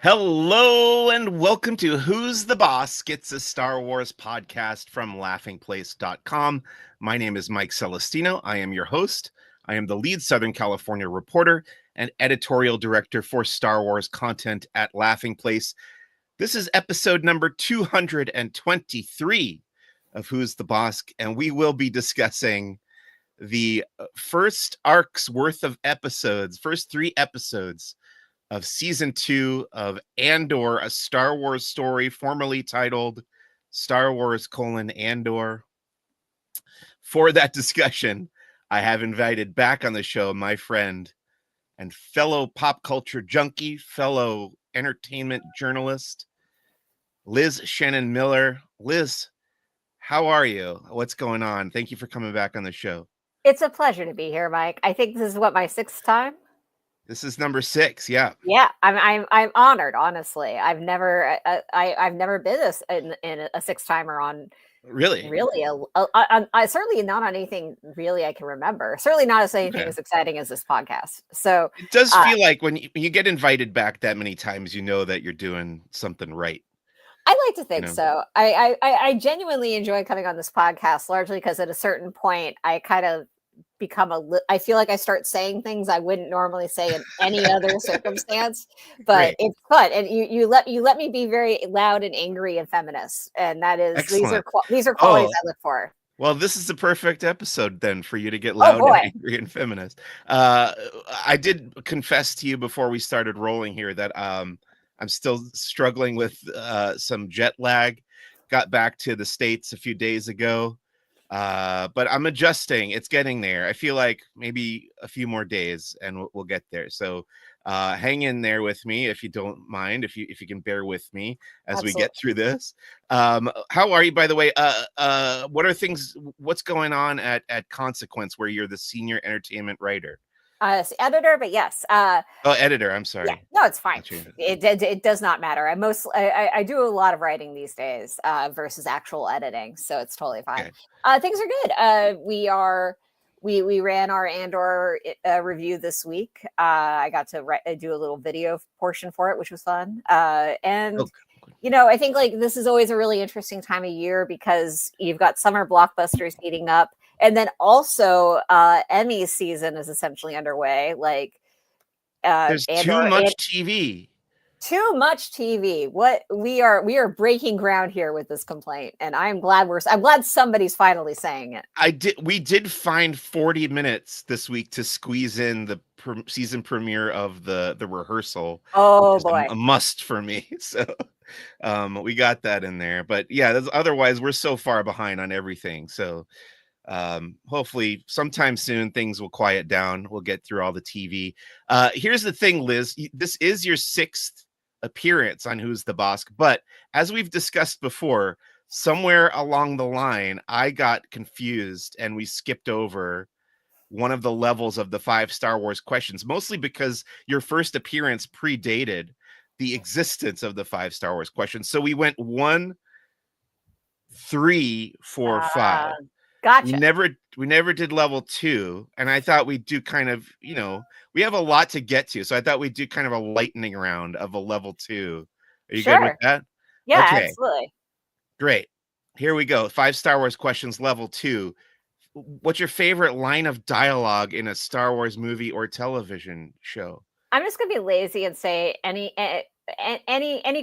Hello and welcome to Who's the Bossk? It's a Star Wars podcast from laughingplace.com. My name is Mike Celestino. I am your host. I am the lead Southern California reporter and editorial director for Star Wars content at Laughing Place. This is episode number 223 of Who's the Bossk, and we will be discussing the first arc's worth of episodes, first 3 episodes of season 2 of Andor, a Star Wars story formerly titled Star Wars: Andor. For that discussion, I have invited back on the show my friend and fellow pop culture junkie, fellow entertainment journalist, Liz Shannon Miller. Liz, how are you? What's going on? Thank you for coming back on the show. It's a pleasure to be here, Mike. I think this is my 6th time. This is number 6. Yeah. Yeah, I'm honored. Honestly, I've never been in a 6-timer on Really. certainly not on anything really I can remember. Certainly not as anything as exciting as this podcast. So it does feel like when you get invited back that many times, you know that you're doing something right. I like to think so. I genuinely enjoy coming on this podcast, largely because at a certain point I kind of I feel like I start saying things I wouldn't normally say in any other circumstance, but Right. It's fun. And you let me be very loud and angry and feminist. And that is, Excellent. these are qualities I look for. Well, this is the perfect episode then for you to get loud and angry and feminist. I did confess to you before we started rolling here that I'm still struggling with some jet lag. Got back to the States a few days ago. But I'm adjusting. It's getting there. I feel like maybe a few more days and we'll get there. So hang in there with me if you don't mind, if you can bear with me as Absolutely. we get through this. How are you, by the way? What's going on at Consequence, where you're the senior entertainment writer? Editor, but yes. Editor. I'm sorry. Yeah, no, it's fine. It does not matter. I do a lot of writing these days versus actual editing, so it's totally fine. Okay. Things are good. We ran our Andor review this week. I got to do a little video portion for it, which was fun. I think like this is always a really interesting time of year because you've got summer blockbusters heating up. And then also Emmy season is essentially underway. Like there's too much TV. Too much TV. What we are breaking ground here with this complaint, and I'm glad somebody's finally saying it. We did find 40 minutes this week to squeeze in the season premiere of the rehearsal. Oh boy, a must for me. So we got that in there. But yeah, otherwise we're so far behind on everything. So hopefully sometime soon things will quiet down. We'll get through all the TV. Here's the thing, Liz. This is your 6th appearance on Who's the Bossk, but as we've discussed before, somewhere along the line I got confused and we skipped over one of the levels of the 5 Star Wars questions, mostly because your first appearance predated the existence of the 5 Star Wars questions. So we went 1, 3, 4, 5. Gotcha. We never did level 2, and I thought we'd do kind of, we have a lot to get to, so I thought we'd do kind of a lightning round of a level 2. Are you good with that? Yeah, okay. Absolutely. Great. Here we go. 5 Star Wars questions, level 2. What's your favorite line of dialogue in a Star Wars movie or television show? I'm just gonna be lazy and say any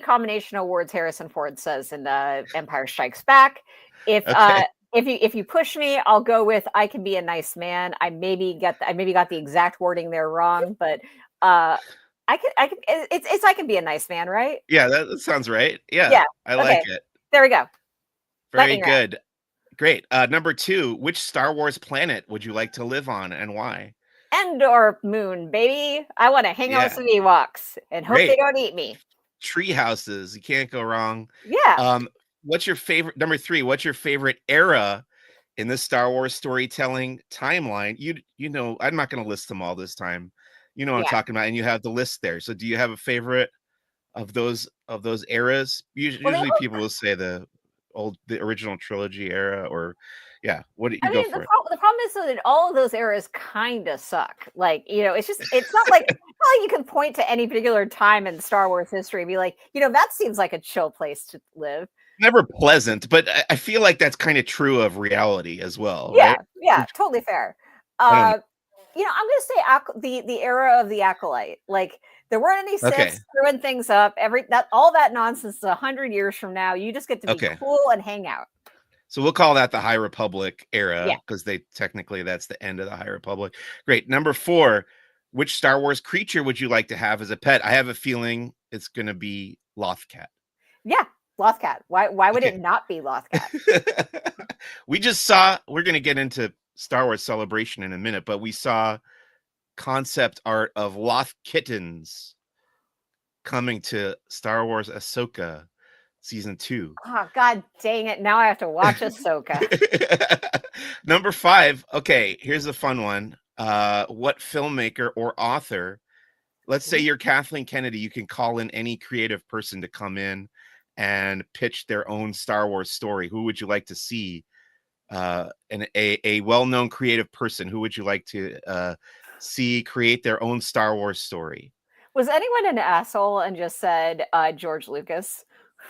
combination of words Harrison Ford says in Empire Strikes Back. If you push me, I'll go with "I can be a nice man." I maybe got the exact wording there wrong, but I can be a nice man, right? Yeah, that sounds right. Yeah. I like it. There we go. Very good. Great. Number 2, which Star Wars planet would you like to live on and why? Endor moon, baby. I want to hang out with some Ewoks and hope they don't eat me. Tree houses. You can't go wrong. Yeah. What's your favorite, number 3, what's your favorite era in the Star Wars storytelling timeline? You know, I'm not going to list them all this time. You know what I'm talking about, and you have the list there. So do you have a favorite of those eras? Usually people will say the original trilogy era, or Yeah. What did you I go mean, for it? the problem is that all of those eras kind of suck. Like, it's not like you can point to any particular time in Star Wars history and be like, that seems like a chill place to live. Never pleasant, but I feel like that's kind of true of reality as well, right? Yeah, totally fair. I don't know. I'm gonna say the era of the acolyte. Like, there weren't any Okay. Siths screwing things up. All that nonsense is 100 years from now. You just get to be cool and hang out. So we'll call that the High Republic era, Yeah. because that's the end of the High Republic. Great. Number 4, which Star Wars creature would you like to have as a pet? I have a feeling it's going to be Lothcat. Yeah, Lothcat. Why would it not be Lothcat? We're going to get into Star Wars Celebration in a minute, but we saw concept art of Loth kittens coming to Star Wars Ahsoka season 2. Oh, God dang it. Now I have to watch Ahsoka. Number 5. Okay, here's a fun one. What filmmaker or author, let's say you're Kathleen Kennedy, you can call in any creative person to come in and pitch their own Star Wars story. Who would you like to see? A well-known creative person, who would you like to see create their own Star Wars story? Was anyone an asshole and just said George Lucas?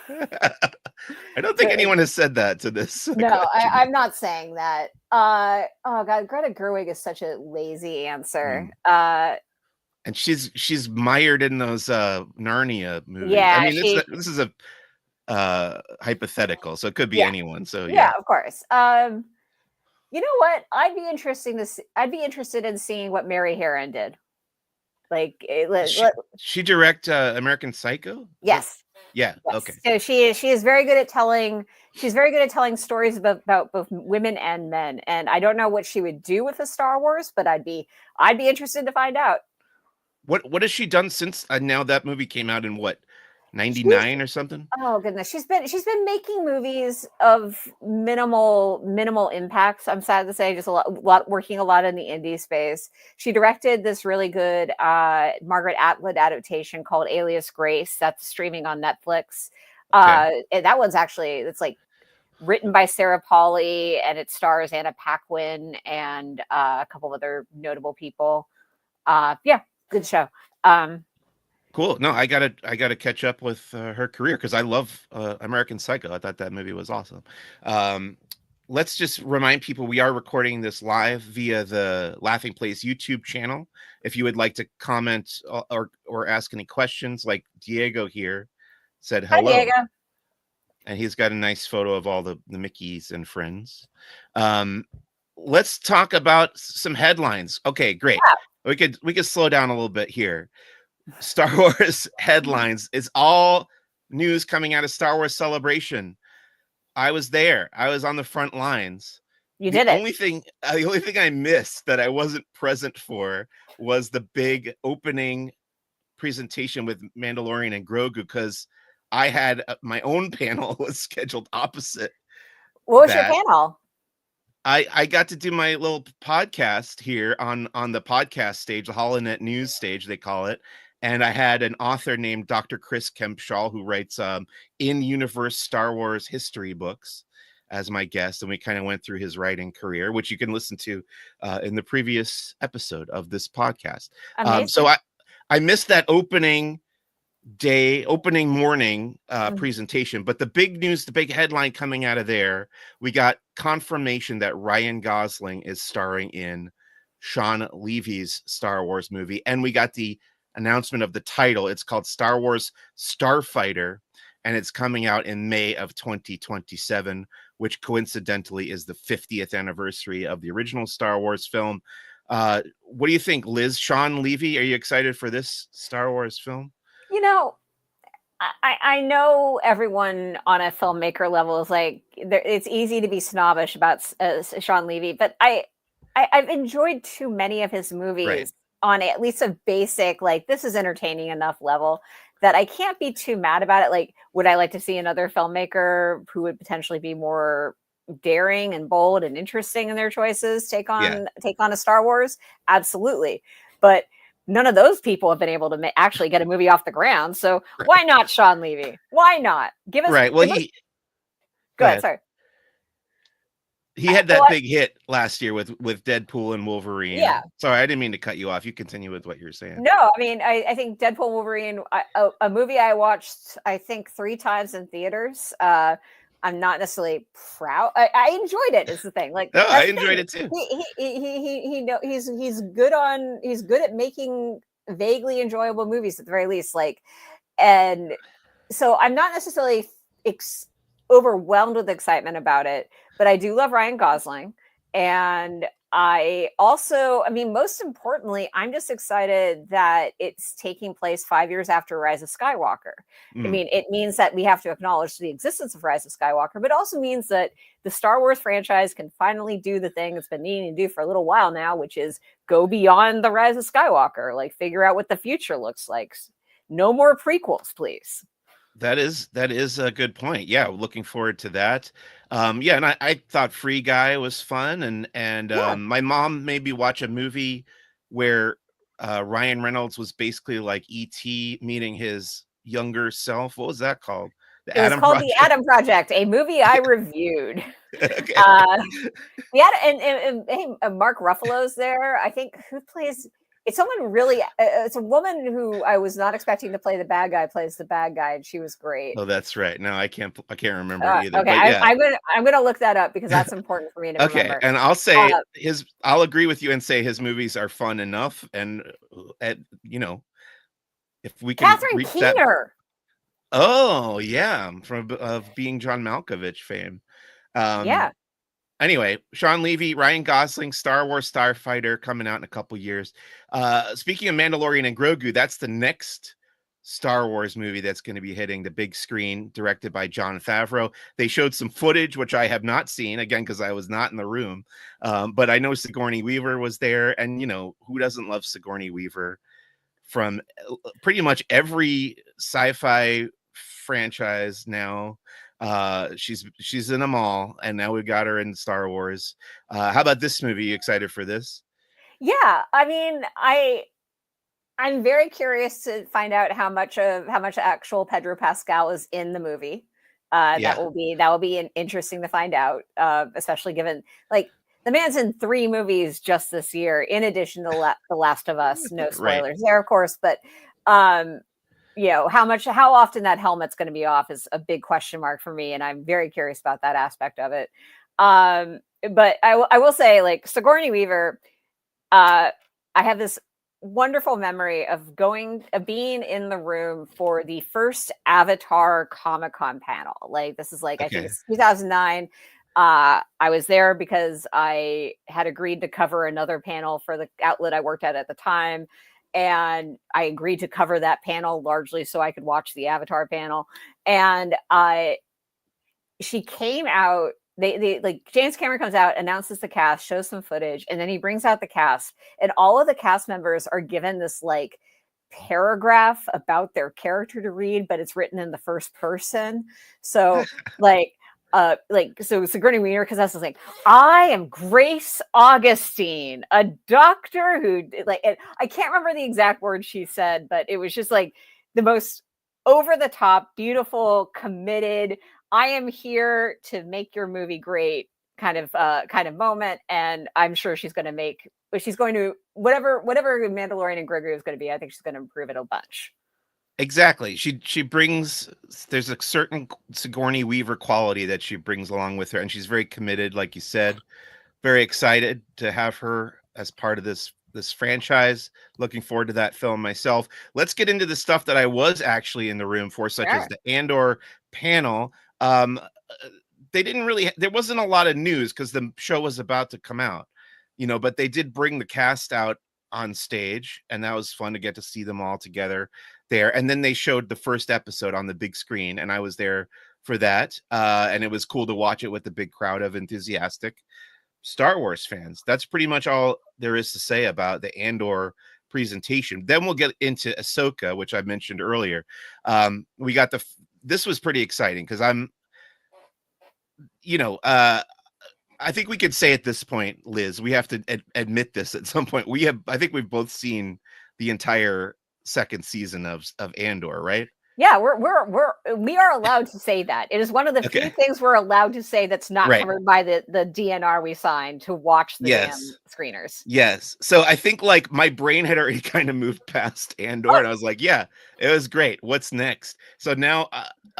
I don't think anyone has said that to this. No, I'm not saying that. Oh God, Greta Gerwig is such a lazy answer. And she's mired in those Narnia movies. Yeah, I mean, this is a hypothetical, so it could be anyone. So yeah, of course. You know what? I'd be interested in seeing what Mary Harron did. Like, she direct American Psycho? Yes. Yeah. Yes. Okay. So she is very good at telling. She's very good at telling stories about both women and men. And I don't know what she would do with a Star Wars, but I'd be interested to find out. What has she done since now that movie came out in what, 99 or something? Oh goodness, she's been making movies of minimal impacts. I'm sad to say, just a lot working a lot in the indie space. She directed this really good Margaret Atwood adaptation called Alias Grace that's streaming on Netflix. And that one's it's like written by Sarah Polley, and it stars Anna Paquin and a couple of other notable people. Yeah, good show. Cool. No, I gotta catch up with her career, because I love American Psycho. I thought that movie was awesome. Let's just remind people we are recording this live via the Laughing Place YouTube channel. If you would like to comment or ask any questions, like Diego here said hello. Hi, Diego. And he's got a nice photo of all the Mickeys and friends. Let's talk about some headlines. Okay, great. Yeah. We could slow down a little bit here. Star Wars headlines is all news coming out of Star Wars Celebration. I was there. I was on the front lines. The only thing I missed that I wasn't present for was the big opening presentation with Mandalorian and Grogu, because I had my own panel was scheduled opposite. What was your panel? I got to do my little podcast here on the podcast stage, the HoloNet News stage, they call it. And I had an author named Dr. Chris Kempshall, who writes in-universe Star Wars history books, as my guest. And we kind of went through his writing career, which you can listen to in the previous episode of this podcast. So I missed that opening morning presentation. But the big news, the big headline coming out of there, we got confirmation that Ryan Gosling is starring in Shawn Levy's Star Wars movie. And we got the announcement of the title. It's called Star Wars Starfighter, and it's coming out in May of 2027, which coincidentally is the 50th anniversary of the original Star Wars film. What do you think, Liz? Shawn Levy, are you excited for this Star Wars film? You know, I know everyone on a filmmaker level is like, it's easy to be snobbish about Shawn Levy, but I've enjoyed too many of his movies. Right. On at least a basic, like, this is entertaining enough level that I can't be too mad about it. Like, would I like to see another filmmaker who would potentially be more daring and bold and interesting in their choices take on a Star Wars? Absolutely. But none of those people have been able to actually get a movie off the ground. So why not Shawn Levy? Why not? Give us right. Well, go ahead. Sorry. He had that big hit last year with Deadpool and Wolverine. Yeah. Sorry, I didn't mean to cut you off. You continue with what you're saying. No, I mean, I think Deadpool Wolverine, a movie I watched, I think 3 times in theaters. I'm not necessarily proud. I enjoyed it. Is the thing. Like, no, I enjoyed it too. He's good at making vaguely enjoyable movies at the very least. Like, and so I'm not necessarily overwhelmed with excitement about it, but I do love Ryan Gosling. And I also, I mean, most importantly, I'm just excited that it's taking place 5 years after Rise of Skywalker. I mean, it means that we have to acknowledge the existence of Rise of Skywalker, but also means that the Star Wars franchise can finally do the thing it's been needing to do for a little while now, which is go beyond the Rise of Skywalker, like figure out what the future looks like. No more prequels, please. That is a good point. Yeah, looking forward to that. Yeah, and I thought Free Guy was fun, and my mom made me watch a movie where Ryan Reynolds was basically like E.T. meeting his younger self. What was that called? It was called The Adam Project, a movie I reviewed. Okay. And Mark Ruffalo's there. I think who plays. It's someone really. It's a woman who I was not expecting to play the bad guy. Plays the bad guy, and she was great. Oh, that's right. No, I can't remember either. Okay, yeah. I'm gonna look that up because that's important for me to remember. Okay, and I'll say I'll agree with you and say his movies are fun enough, and you know, if we can Catherine reach Keener. Oh yeah, from being John Malkovich fame. Yeah. Anyway, Shawn Levy, Ryan Gosling, Star Wars Starfighter coming out in a couple years. Speaking of Mandalorian and Grogu, that's the next Star Wars movie that's going to be hitting the big screen, directed by Jon Favreau. They showed some footage, which I have not seen, again, because I was not in the room. But I know Sigourney Weaver was there, and, you know, who doesn't love Sigourney Weaver from pretty much every sci-fi franchise now? She's in them all, and now we got her in Star Wars. How about this movie? You excited for this? Yeah, I mean, I'm very curious to find out how much actual Pedro Pascal is in the movie. That will be interesting to find out, especially given like the man's in 3 movies just this year, in addition to The Last of Us. No spoilers there, of course, but you know, how often that helmet's going to be off is a big question mark for me, and I'm very curious about that aspect of it. But I will say, like, Sigourney Weaver, I have this wonderful memory of being in the room for the first Avatar Comic-Con panel. Like, this is like, I think it's 2009. I was there because I had agreed to cover another panel for the outlet I worked at the time. And I agreed to cover that panel largely so I could watch the Avatar panel. And she came out, they like James Cameron comes out, announces the cast, shows some footage, and then he brings out the cast, and all of the cast members are given this like paragraph about their character to read, but it's written in the first person. So so Sigourney Weaver, because that's like, I am Grace Augustine, a doctor who like, I can't remember the exact words she said, but it was just like the most over the top, beautiful, committed, I am here to make your movie great kind of moment. And I'm sure she's going to whatever Mandalorian and Grogu is going to be, I think she's going to improve it a bunch. Exactly. She brings, there's a certain Sigourney Weaver quality that she brings along with her, and she's very committed, like you said. Very excited to have her as part of this franchise. Looking forward to that film myself. Let's get into the stuff that I was actually in the room for, such as the Andor panel. There wasn't a lot of news because the show was about to come out, you know, but they did bring the cast out on stage, and that was fun to get to see them all together there. And then they showed the first episode on the big screen, and I was there for that. And it was cool to watch it with the big crowd of enthusiastic Star Wars fans. That's pretty much all there is to say about the Andor presentation. Then we'll get into Ahsoka, which I mentioned earlier. We got this was pretty exciting because I think we could say at this point, Liz, we have to admit this at some point. I think we've both seen the entire second season of Andor, right? Yeah, we are allowed to say that. It is one of the few things we're allowed to say that's not covered by the DNR we signed to watch the damn screeners. Yes. So I think like my brain had already kind of moved past Andor, and I was like, yeah, it was great. What's next? So now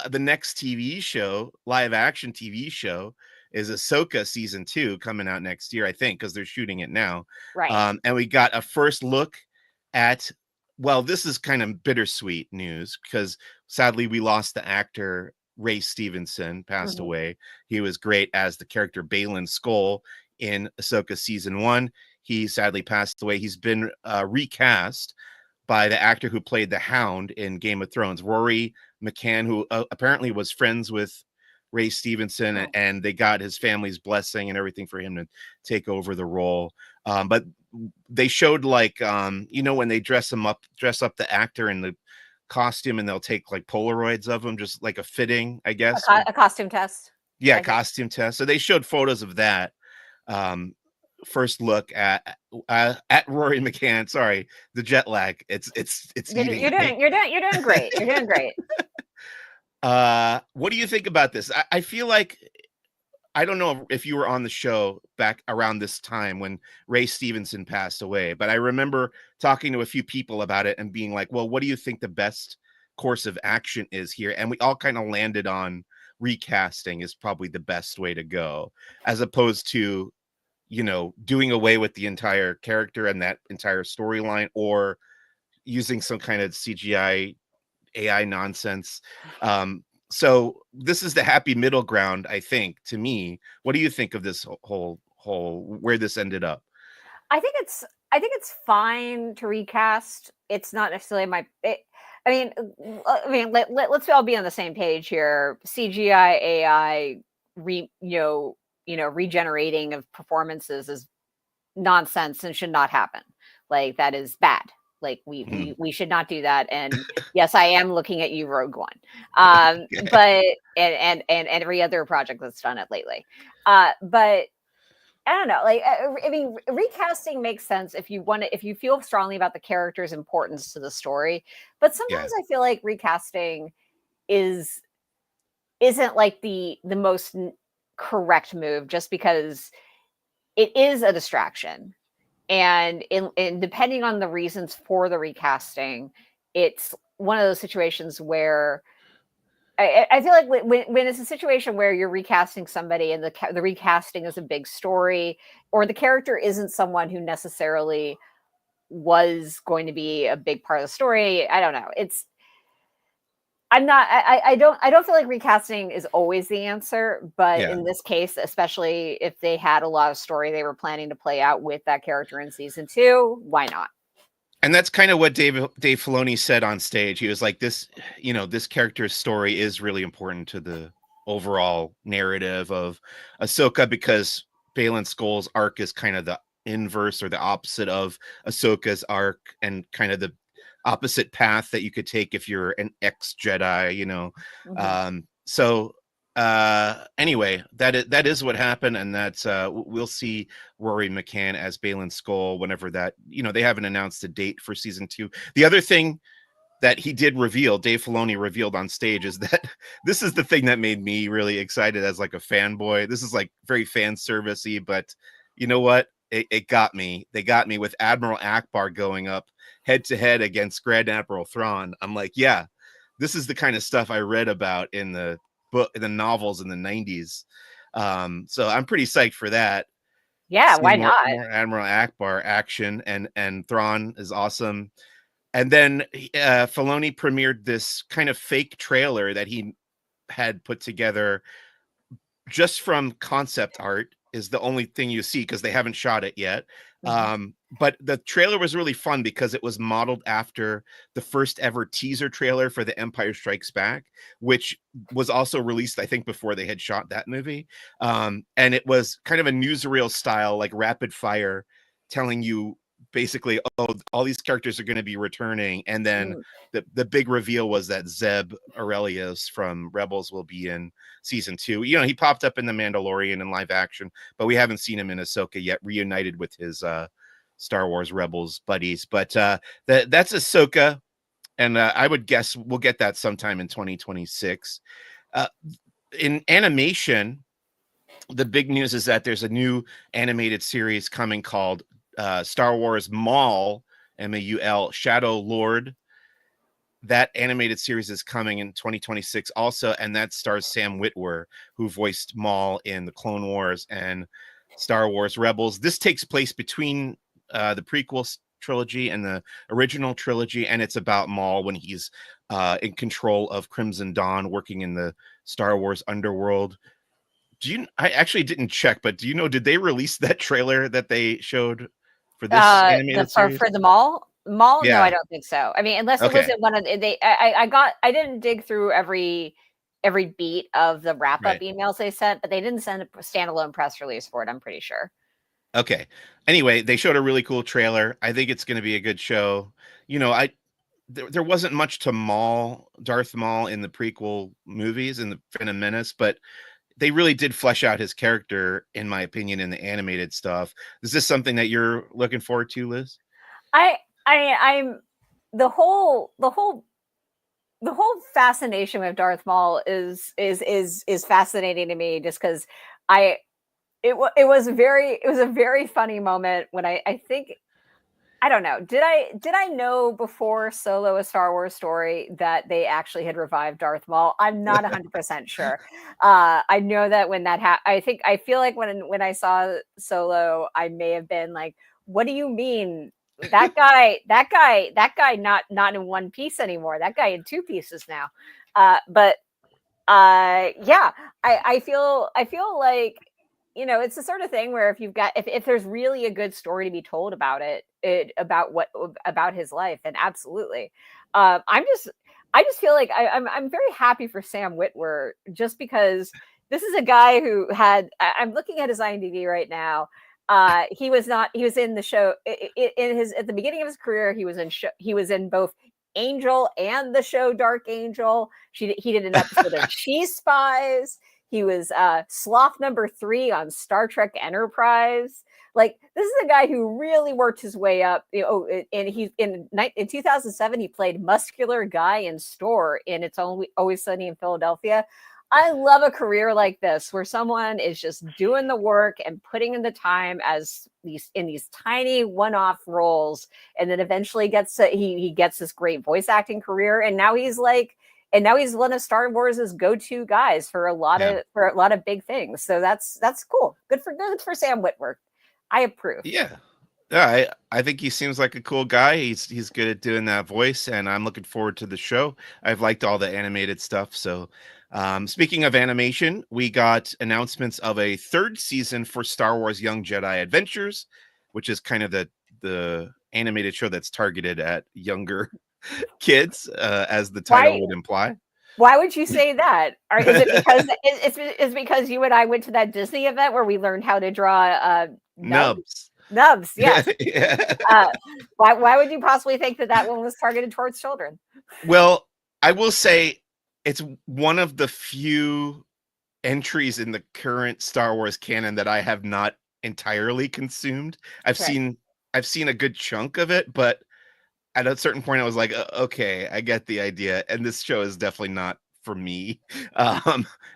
the next TV show, live action TV show, is Ahsoka season 2 coming out next year, I think, because they're shooting it now. Right. And we got a first look at, well, this is kind of bittersweet news because sadly we lost the actor Ray Stevenson, passed away. He was great as the character Baylan Skoll in Ahsoka season 1. He sadly passed away. He's been recast by the actor who played the Hound in Game of Thrones, Rory McCann, who apparently was friends with Ray Stevenson, and they got his family's blessing and everything for him to take over the role. But they showed like, when they dress up the actor in the costume, and they'll take like Polaroids of him, just like a fitting, I guess. A costume test. Yeah, costume test. So they showed photos of that. First look at Rory McCann. Sorry, the jet lag. It's you're doing great. You're doing great. What do you think about this? I feel like, I don't know if you were on the show back around this time when Ray Stevenson passed away, but I remember talking to a few people about it and being like, well, what do you think the best course of action is here? And we all kind of landed on recasting is probably the best way to go, as opposed to, doing away with the entire character and that entire storyline, or using some kind of CGI AI nonsense. So this is the happy middle ground, I think, to me. What do you think of this whole where this ended up? I think it's fine to recast. It's not necessarily let's all be on the same page here. CGI AI regenerating of performances is nonsense and should not happen. Like, that is bad. Like, we should not do that. And yes, I am looking at you, Rogue One. But and every other project that's done it lately. But I don't know. Like, recasting makes sense if you feel strongly about the character's importance to the story. But sometimes I feel like recasting isn't like the most correct move, just because it is a distraction. And in depending on the reasons for the recasting, it's one of those situations where I feel like when it's a situation where you're recasting somebody and the recasting is a big story, or the character isn't someone who necessarily was going to be a big part of the story. I don't know. I don't feel like recasting is always the answer, but in this case, especially if they had a lot of story they were planning to play out with that character in season 2, why not? And that's kind of what Dave Filoni said on stage. He was like, this character's story is really important to the overall narrative of Ahsoka, because Baylan Skoll's arc is kind of the inverse or the opposite of Ahsoka's arc, and kind of the opposite path that you could take if you're an ex-Jedi, So anyway, that is what happened, and that's we'll see Rory McCann as Baylan Skoll whenever that, they haven't announced a date for season 2. The other thing that he did reveal, Dave Filoni revealed on stage, is that this is the thing that made me really excited as like a fanboy. This is like very fan servicey, but you know what? It got me. They got me with Admiral Akbar going up head to head against Grand Admiral Thrawn. I'm like, yeah, this is the kind of stuff I read about in the book, in the novels in the 90s. So I'm pretty psyched for that. Yeah, why not? More Admiral Akbar action, and Thrawn is awesome. And then Filoni premiered this kind of fake trailer that he had put together just from concept art. Is the only thing you see, because they haven't shot it yet. But the trailer was really fun because it was modeled after the first ever teaser trailer for The Empire Strikes Back, which was also released, I think, before they had shot that movie. And it was kind of a newsreel style, like rapid fire, telling you basically, oh, all these characters are going to be returning. And then the big reveal was that Zeb Aurelius from Rebels will be in season 2. He popped up in The Mandalorian in live action, but we haven't seen him in Ahsoka yet, reunited with his Star Wars Rebels buddies. But that's Ahsoka. and I would guess we'll get that sometime in 2026. In animation, the big news is that there's a new animated series coming called Star Wars Maul, Maul, Shadow Lord. That animated series is coming in 2026 also, and that stars Sam Witwer, who voiced Maul in the Clone Wars and Star Wars Rebels. This takes place between the prequel trilogy and the original trilogy, and it's about Maul when he's in control of Crimson Dawn, working in the Star Wars underworld. I actually didn't check, but do you know, did they release that trailer that they showed for this animated series? For the Maul? No, Yeah. I don't think so. I mean, unless it Okay. wasn't one of I didn't dig through every beat of the wrap up Right. emails they sent, but they didn't send a standalone press release for it, I'm pretty sure. Okay. Anyway, they showed a really cool trailer. I think it's going to be a good show. You know, there wasn't much to Darth Maul in the prequel movies in the Phantom Menace, but they really did flesh out his character, in my opinion, in the animated stuff. Is this something that you're looking forward to, Liz? I'm the whole fascination with Darth Maul is fascinating to me, just because it was a very funny moment when I think, I don't know, did I know before Solo: A Star Wars Story that they actually had revived Darth Maul? I'm not 100% sure. I know that when that I feel like when I saw Solo, I may have been like, what do you mean? That guy not in one piece anymore. That guy in two pieces now. But yeah, I feel like, you know, it's the sort of thing where if there's really a good story to be told about about his life, then absolutely. I just feel like I'm very happy for Sam Witwer, just because this is a guy who I'm looking at his IMDb right now. He was in the show at the beginning of his career. He was in both Angel and the show Dark Angel. He did an episode of Cheese Spies. He was Sloth number 3 on Star Trek Enterprise. Like, this is a guy who really worked his way up. You know, and he in 2007 he played muscular guy in Store in It's Always Sunny in Philadelphia. I love a career like this, where someone is just doing the work and putting in the time in these tiny one-off roles, and then eventually he gets this great voice acting career, and now he's one of Star Wars' go-to guys for a lot of big things. So that's cool. Good for Sam Witwer. I approve. Yeah. Yeah, I think he seems like a cool guy. He's good at doing that voice, and I'm looking forward to the show. I've liked all the animated stuff. So, speaking of animation, we got announcements of a 3rd season for Star Wars Young Jedi Adventures, which is kind of the animated show that's targeted at younger kids, as the title would imply. Why would you say that? Is it because it's because you and I went to that Disney event where we learned how to draw nubs? Nubs, yes. Yeah. Why would you possibly think that one was targeted towards children? Well, I will say it's one of the few entries in the current Star Wars canon that I have not entirely consumed. I've seen a good chunk of it, but at a certain point I was like, okay, I get the idea, and this show is definitely not for me.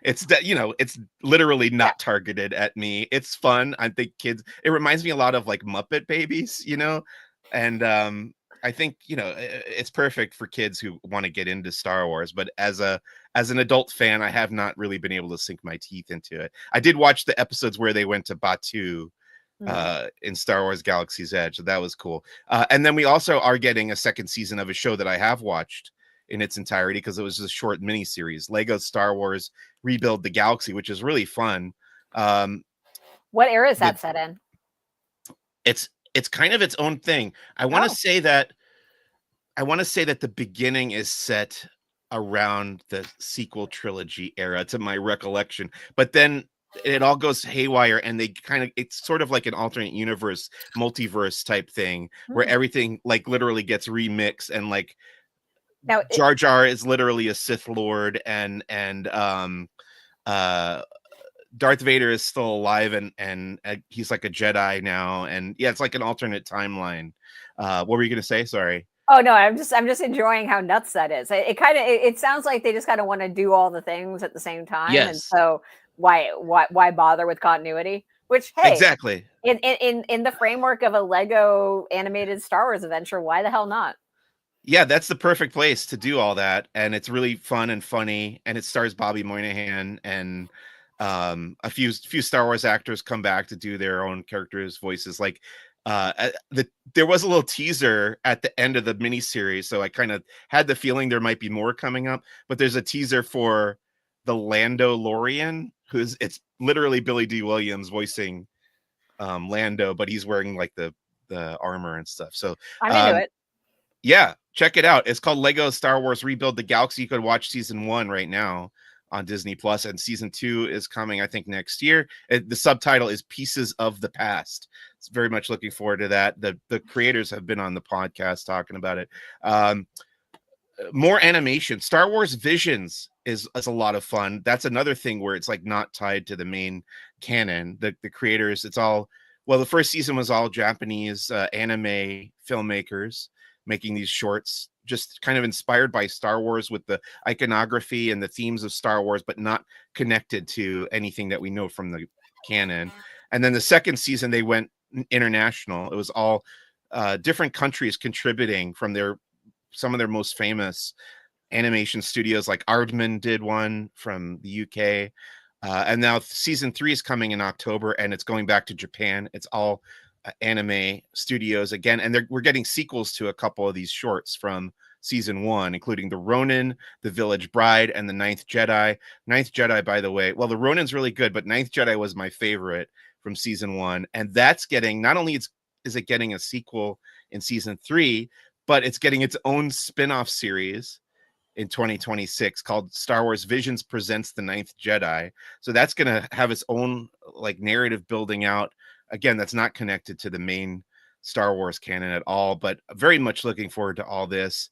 It's literally not targeted at me. It's fun. I think kids, it reminds me a lot of like Muppet Babies, and I think, it's perfect for kids who want to get into Star Wars, but as an adult fan, I have not really been able to sink my teeth into it. I did watch the episodes where they went to Batuu in Star Wars Galaxy's Edge, so that was cool. And then we also are getting a 2nd season of a show that I have watched in its entirety, because it was a short mini series, Lego Star Wars Rebuild the Galaxy, which is really fun. What era is that set in? It's kind of its own thing. I want to say that the beginning is set around the sequel trilogy era, to my recollection, but then it all goes haywire, and it's sort of like an alternate universe, multiverse type thing, where everything like literally gets remixed, and like now Jar Jar is literally a Sith Lord, and Darth Vader is still alive, and he's like a Jedi now, and yeah, it's like an alternate timeline. What were you gonna say? Sorry. Oh no, I'm just enjoying how nuts that is. It sounds like they just kind of want to do all the things at the same time, and Yes, so why bother with continuity? Which, hey, exactly. in the framework of a Lego animated Star Wars adventure, why the hell not? Yeah, that's the perfect place to do all that, and it's really fun and funny, and it stars Bobby Moynihan and a few Star Wars actors come back to do their own characters' voices. Like there was a little teaser at the end of the miniseries, so I kind of had the feeling there might be more coming up. But there's a teaser for the Lando Lorian, it's literally Billy D. Williams voicing Lando, but he's wearing like the armor and stuff. So I'm into um, it. yeah, check it out. It's called Lego Star Wars Rebuild the Galaxy. You could watch season 1 right now on Disney Plus, and season 2 is coming, I think, next year. The subtitle is Pieces of the Past. It's very much looking forward to that. The creators have been on the podcast talking about it. More animation. Star Wars Visions is a lot of fun. That's another thing where it's like not tied to the main canon. The creators, it's all, well, the first season was all Japanese anime filmmakers making these shorts, just kind of inspired by Star Wars with the iconography and the themes of Star Wars, but not connected to anything that we know from the canon. And then the second season, they went international. It was all different countries contributing from some of their most famous animation studios, like Aardman did one from the UK. And now season 3 is coming in October, and it's going back to Japan. It's all anime studios again, and we're getting sequels to a couple of these shorts from season 1, including the Ronin, the Village Bride, and the Ninth Jedi. Ninth Jedi, by the way, well, the Ronin's really good, but Ninth Jedi was my favorite from season 1, and that's getting, not only is it getting a sequel in season 3, but it's getting its own spin-off series in 2026 called Star Wars Visions Presents the Ninth Jedi. So that's going to have its own like narrative building out. Again, that's not connected to the main Star Wars canon at all, but very much looking forward to all this.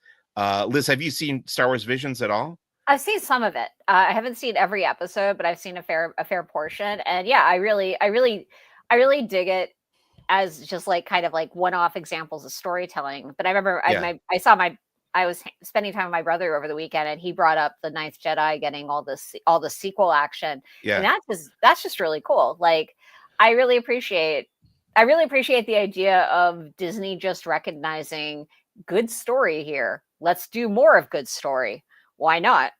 Liz, have you seen Star Wars Visions at all? I've seen some of it. I haven't seen every episode, but I've seen a fair portion. And yeah, I really dig it as just like kind of like one-off examples of storytelling. But I remember Yeah, I was spending time with my brother over the weekend, and he brought up the Ninth Jedi getting all the sequel action, and yeah. that's just really cool. Like, I really appreciate the idea of Disney just recognizing good story here. Let's do more of good story. Why not?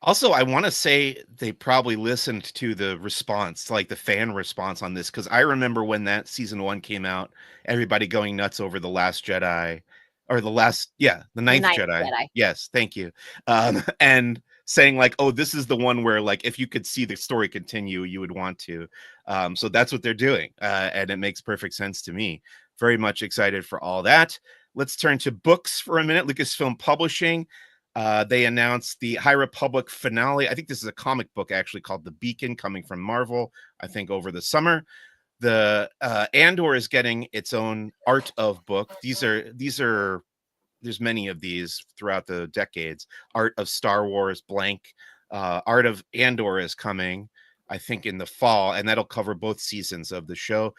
Also, I want to say they probably listened to the response, like the fan response on this, because I remember when that season 1 came out, everybody going nuts over the Last Jedi, or the The Ninth Ninth Jedi. Jedi. Yes, thank you. And saying like, "Oh, this is the one where like if you could see the story continue, you would want to." So that's what they're doing, and it makes perfect sense to me. Very much excited for all that. Let's turn to books for a minute. Lucasfilm Publishing. They announced the High Republic finale. I think this is a comic book actually called The Beacon, coming from Marvel, I think over the summer. The Andor is getting its own art of book. There's many of these throughout the decades. Art of Star Wars blank. Art of Andor is coming, I think, in the fall, and that'll cover both seasons of the show.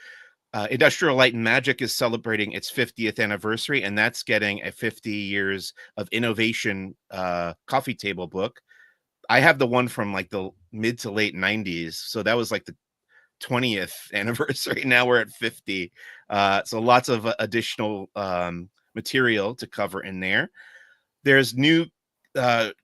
Industrial Light and Magic is celebrating its 50th anniversary, and that's getting a 50 years of innovation coffee table book. I have the one from like the mid to late 90s, so that was like the 20th anniversary. Now we're at 50. So lots of additional material to cover in there. There's new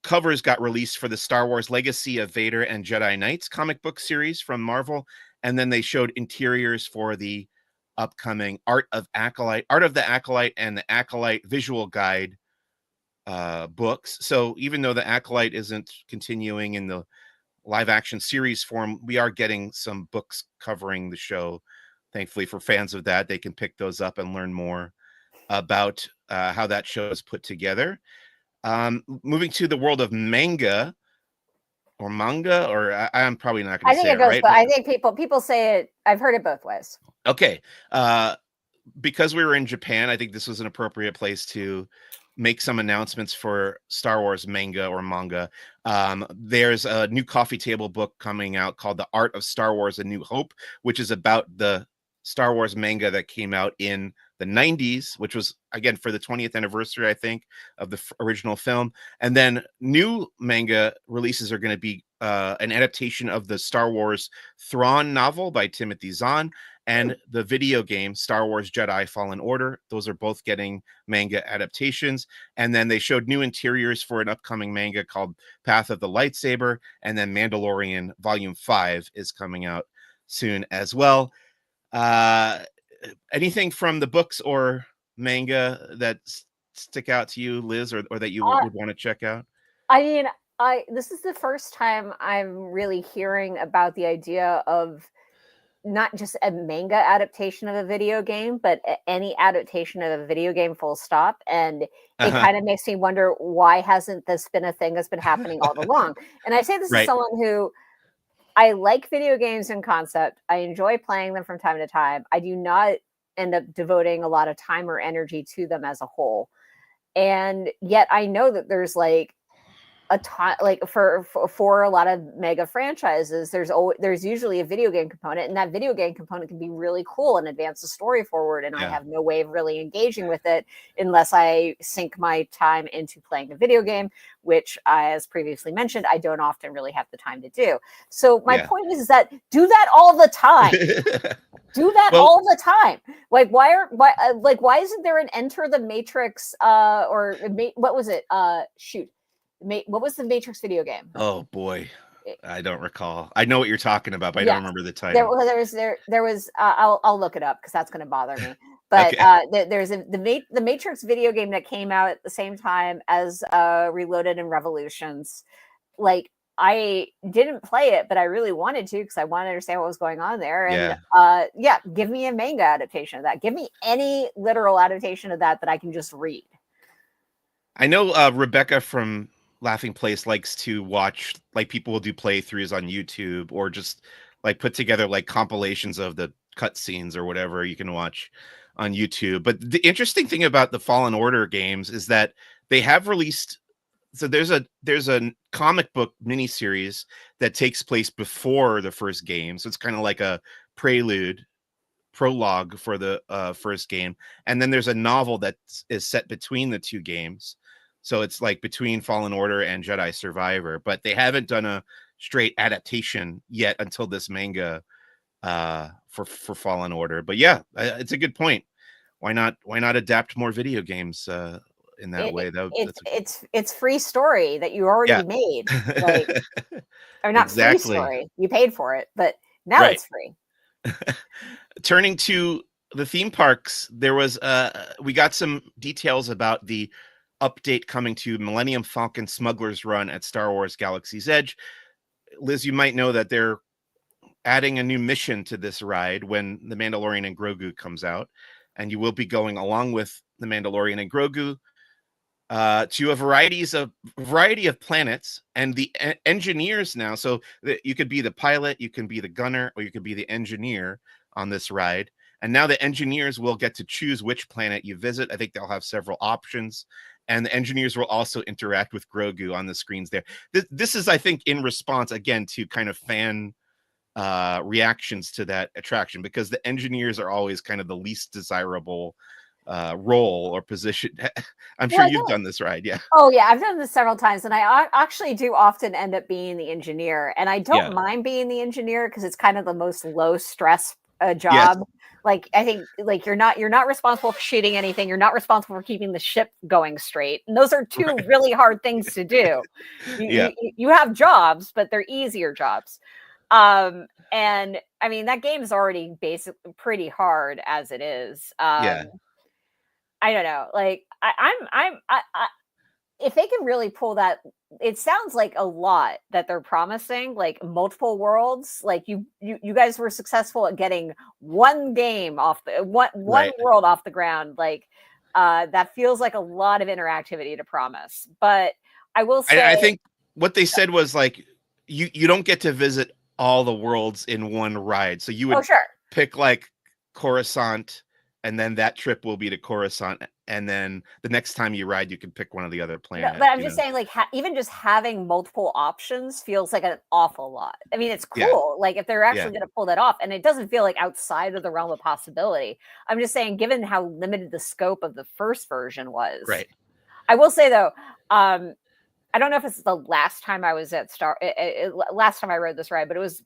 covers got released for the Star Wars Legacy of Vader and Jedi Knights comic book series from Marvel, and then they showed interiors for the upcoming Art of the Acolyte, and the Acolyte visual guide books. So even though the Acolyte isn't continuing in the live action series form, we are getting some books covering the show. Thankfully, for fans of that, they can pick those up and learn more about how that show is put together. Moving to the world of manga, or I'm probably not going I to think say it it goes, right, but but I think people say it. I've heard it both ways. okay. Because we were in Japan, I think this was an appropriate place to make some announcements for Star Wars manga. There's a new coffee table book coming out called The Art of Star Wars: A New Hope, which is about the Star Wars manga that came out in the 90s, which was again for the 20th anniversary, I think, of the original film. And then new manga releases are going to be an adaptation of the Star Wars Thrawn novel by Timothy Zahn and the video game Star Wars Jedi Fallen Order. Those are both getting manga adaptations. And then they showed new interiors for an upcoming manga called Path of the Lightsaber. And then Mandalorian Volume 5 is coming out soon as well. Anything from the books or manga that stick out to you, Liz, or that you would want to check out? I mean, this is the first time I'm really hearing about the idea of not just a manga adaptation of a video game, but any adaptation of a video game full stop. And it kind of makes me wonder, why hasn't this been a thing that's been happening all along? And I say this as someone who, I like video games in concept. I enjoy playing them from time to time. I do not end up devoting a lot of time or energy to them as a whole. And yet I know that there's like a ton, like for a lot of mega franchises, there's usually a video game component, and that video game component can be really cool and advance the story forward. And I have no way of really engaging with it unless I sink my time into playing a video game, which, as previously mentioned, I don't often really have the time to do. So my point is that do that all the time. Do that all the time. Like, why isn't there an Enter the Matrix what was it? What was the Matrix video game? Oh boy, I don't recall. I know what you're talking about, but I don't remember the title. There was. I'll look it up because that's going to bother me. But there's the Matrix video game that came out at the same time as Reloaded and Revolutions. Like, I didn't play it, but I really wanted to because I wanted to understand what was going on there. And give me a manga adaptation of that. Give me any literal adaptation of that I can just read. I know Rebecca from Laughing Place likes to watch, like, people will do playthroughs on YouTube or just like put together like compilations of the cutscenes or whatever you can watch on YouTube. But the interesting thing about the Fallen Order games is that they have released. So there's a comic book miniseries that takes place before the first game. So it's kind of like a prologue for the first game. And then there's a novel that is set between the two games. So it's like between Fallen Order and Jedi Survivor, but they haven't done a straight adaptation yet until this manga for Fallen Order. But yeah, it's a good point. Why not adapt more video games in that way? It's free story that you already made, like, or not free story. You paid for it, but now it's free. Turning to the theme parks, there was we got some details about the update coming to Millennium Falcon Smuggler's Run at Star Wars Galaxy's Edge. Liz, you might know that they're adding a new mission to this ride when The Mandalorian and Grogu comes out, and you will be going along with The Mandalorian and Grogu to a variety of planets, and the engineers now. So you could be the pilot, you can be the gunner, or you could be the engineer on this ride. And now the engineers will get to choose which planet you visit. I think they'll have several options. And the engineers will also interact with Grogu on the screens there. This is, I think, in response, again, to kind of fan reactions to that attraction, because the engineers are always kind of the least desirable role or position. I'm sure you've done this ride. Yeah. Oh, yeah. I've done this several times. And I actually do often end up being the engineer. And I don't mind being the engineer because it's kind of the most low stress job. Yes. Like, I think, like, you're not responsible for shooting anything. You're not responsible for keeping the ship going straight. And those are two really hard things to do. You have jobs, but they're easier jobs. And I mean, that game is already basically pretty hard as it is. I don't know. Like, I if they can really pull that, it sounds like a lot that they're promising, like multiple worlds. Like you guys were successful at getting one game off the one world off the ground. Like that feels like a lot of interactivity to promise. But I will say, I think what they said was like you don't get to visit all the worlds in one ride. So you would pick like Coruscant and then that trip will be to Coruscant, and then the next time you ride, you can pick one of the other planets. But I'm just saying, like, even just having multiple options feels like an awful lot. I mean, it's cool, like, if they're actually going to pull that off, and it doesn't feel like outside of the realm of possibility. I'm just saying, given how limited the scope of the first version was, right? I will say though, I don't know if it's the last time I was at last time I rode this ride, but it was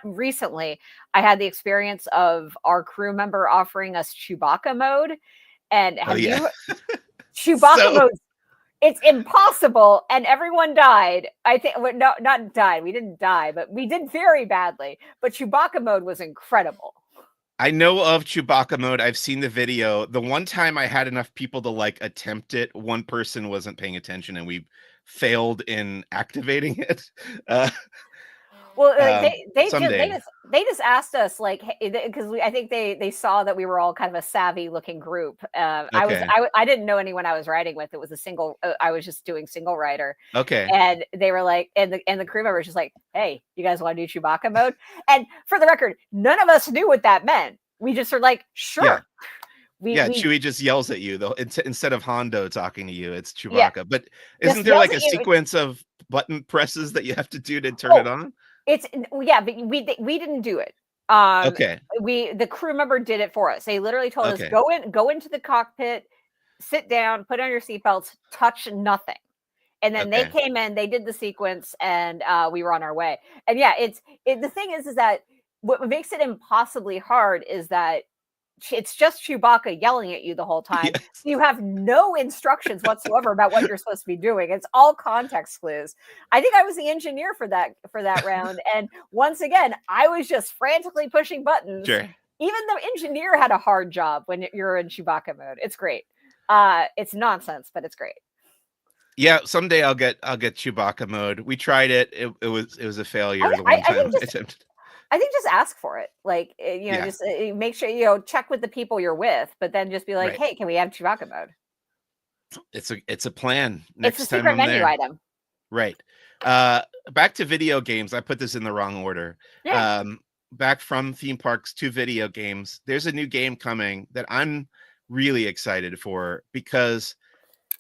recently I had the experience of our crew member offering us Chewbacca mode. And you Chewbacca mode, it's impossible, and everyone died. I think not died. We didn't die, but we did very badly. But Chewbacca mode was incredible. I know of Chewbacca mode. I've seen the video. The one time I had enough people to like attempt it, one person wasn't paying attention, and we failed in activating it. Well, they just asked us, like, because I think they saw that we were all kind of a savvy looking group. I didn't know anyone I was riding with. It was a single. I was just doing single rider. Okay. And they were like, and the crew member was just like, "Hey, you guys want to do Chewbacca mode?" And for the record, none of us knew what that meant. We just were like, "Sure." Yeah. Chewie just yells at you though. Instead of Hondo talking to you, it's Chewbacca. Yeah. But isn't there like a sequence of button presses that you have to do to turn it on? But we didn't do it. Okay. The crew member did it for us. They literally told us, go into the cockpit, sit down, put on your seatbelts, touch nothing. And then they came in, they did the sequence, and we were on our way. And the thing is that what makes it impossibly hard is that it's just Chewbacca yelling at you the whole time. Yes. You have no instructions whatsoever about what you're supposed to be doing. It's all context clues. I think I was the engineer for that round. And once again, I was just frantically pushing buttons. Sure. Even the engineer had a hard job when you're in Chewbacca mode. It's great. It's nonsense, but it's great. Yeah, someday I'll get Chewbacca mode. We tried it. It was a failure the one time. I think just ask for it. Like, just make sure, check with the people you're with, but then just be like, hey, can we have Chewbacca mode? It's a plan. Next it's a secret menu item. Right. Back to video games. I put this in the wrong order. Yeah. Back from theme parks to video games. There's a new game coming that I'm really excited for because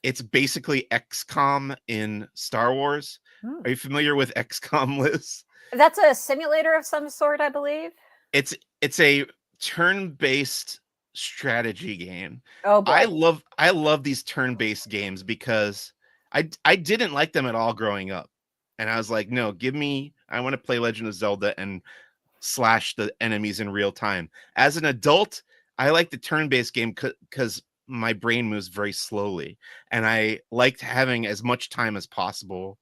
it's basically XCOM in Star Wars. Are you familiar with XCOM, Liz? That's a simulator of some sort, I believe. It's a turn-based strategy game. Oh boy. I love these turn-based games because I didn't like them at all growing up. And I was like, no, I want to play Legend of Zelda and slash the enemies in real time. As an adult, I like the turn-based game because my brain moves very slowly. And I liked having as much time as possible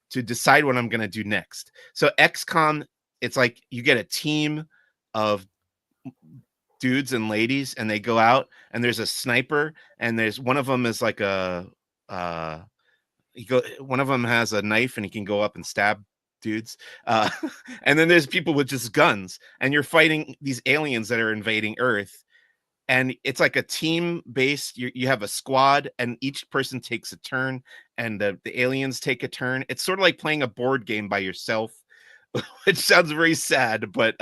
to decide what I'm going to do next. So XCOM, it's like you get a team of dudes and ladies, and they go out, and there's a sniper, and there's one of them is like one of them has a knife, and he can go up and stab dudes. And then there's people with just guns, and you're fighting these aliens that are invading Earth. And it's like a team based, you have a squad and each person takes a turn and the aliens take a turn. It's sort of like playing a board game by yourself, which sounds very sad, but